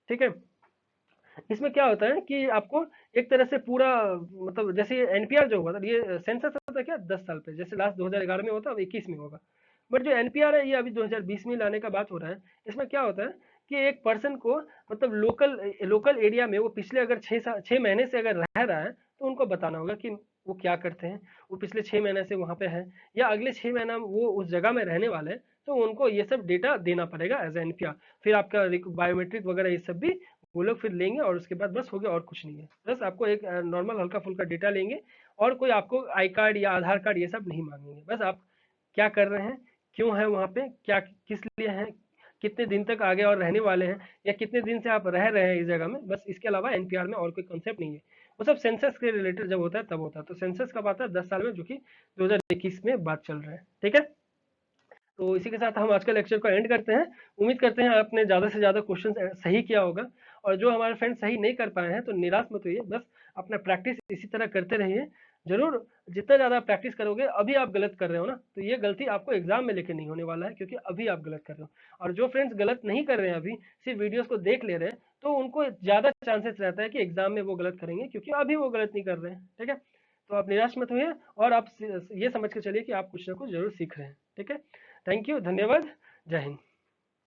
ठीक है, इसमें क्या होता है कि आपको एक तरह से पूरा, मतलब जैसे ये एनपीआर जो हुआ था, ये सेंसस होता है क्या 10 साल पे, जैसे लास्ट 2011 में होता, अब 21 में होगा। बट जो एनपीआर है ये अभी 2020 में लाने का बात हो रहा है। इसमें क्या होता है कि एक पर्सन को, मतलब लोकल लोकल एरिया में वो पिछले अगर 6 महीने से अगर रह रहा है, तो उनको बताना होगा कि वो क्या करते हैं, वो पिछले 6 महीने से वहाँ पे है, या अगले 6 महीना वो उस जगह में रहने वाले हैं, तो उनको ये सब डेटा देना पड़ेगा एज एनपीआर। फिर आपका बायोमेट्रिक वगैरह ये सब भी वो लोग फिर लेंगे, और उसके बाद बस हो गया, और कुछ नहीं है। बस आपको एक नॉर्मल हल्का फुल्का डेटा लेंगे, और कोई आपको आई कार्ड या आधार कार्ड ये सब नहीं मांगेंगे। बस आप क्या कर रहे हैं, क्यों है वहाँ पे, क्या किस लिए हैं, कितने दिन तक आगे और रहने वाले हैं, या कितने दिन से आप रह रहे हैं इस जगह में, बस इसके अलावा एनपीआर में और कोई कॉन्सेप्ट नहीं है। वो सब सेंसस के रिलेटेड जब होता है तब होता है। तो सेंसस कब आता है, 10 साल में, जो कि 2021 में बात चल रहा है। ठीक है, तो इसी के साथ हम आज का लेक्चर को एंड करते हैं। उम्मीद करते हैं आपने ज़्यादा से ज़्यादा क्वेश्चन सही किया होगा, और जो हमारे फ्रेंड सही नहीं कर पाए हैं तो निराश मत होइए, बस अपना प्रैक्टिस इसी तरह करते रहिए। जरूर, जितना ज़्यादा प्रैक्टिस करोगे, अभी आप गलत कर रहे हो ना, तो ये गलती आपको एग्जाम में लेके नहीं होने वाला है, क्योंकि अभी आप गलत कर रहे हो। और जो फ्रेंड्स गलत नहीं कर रहे हैं, अभी सिर्फ वीडियोस को देख ले रहे हैं, तो उनको ज़्यादा चांसेस रहता है कि एग्जाम में वो गलत करेंगे, क्योंकि अभी वो गलत नहीं कर रहे हैं। ठीक है, तो आप निराश मत होइए, और आप ये समझ के चलिए कि आप कुछ ना कुछ जरूर सीख रहे हैं। ठीक है, थैंक यू, धन्यवाद, जय हिंद।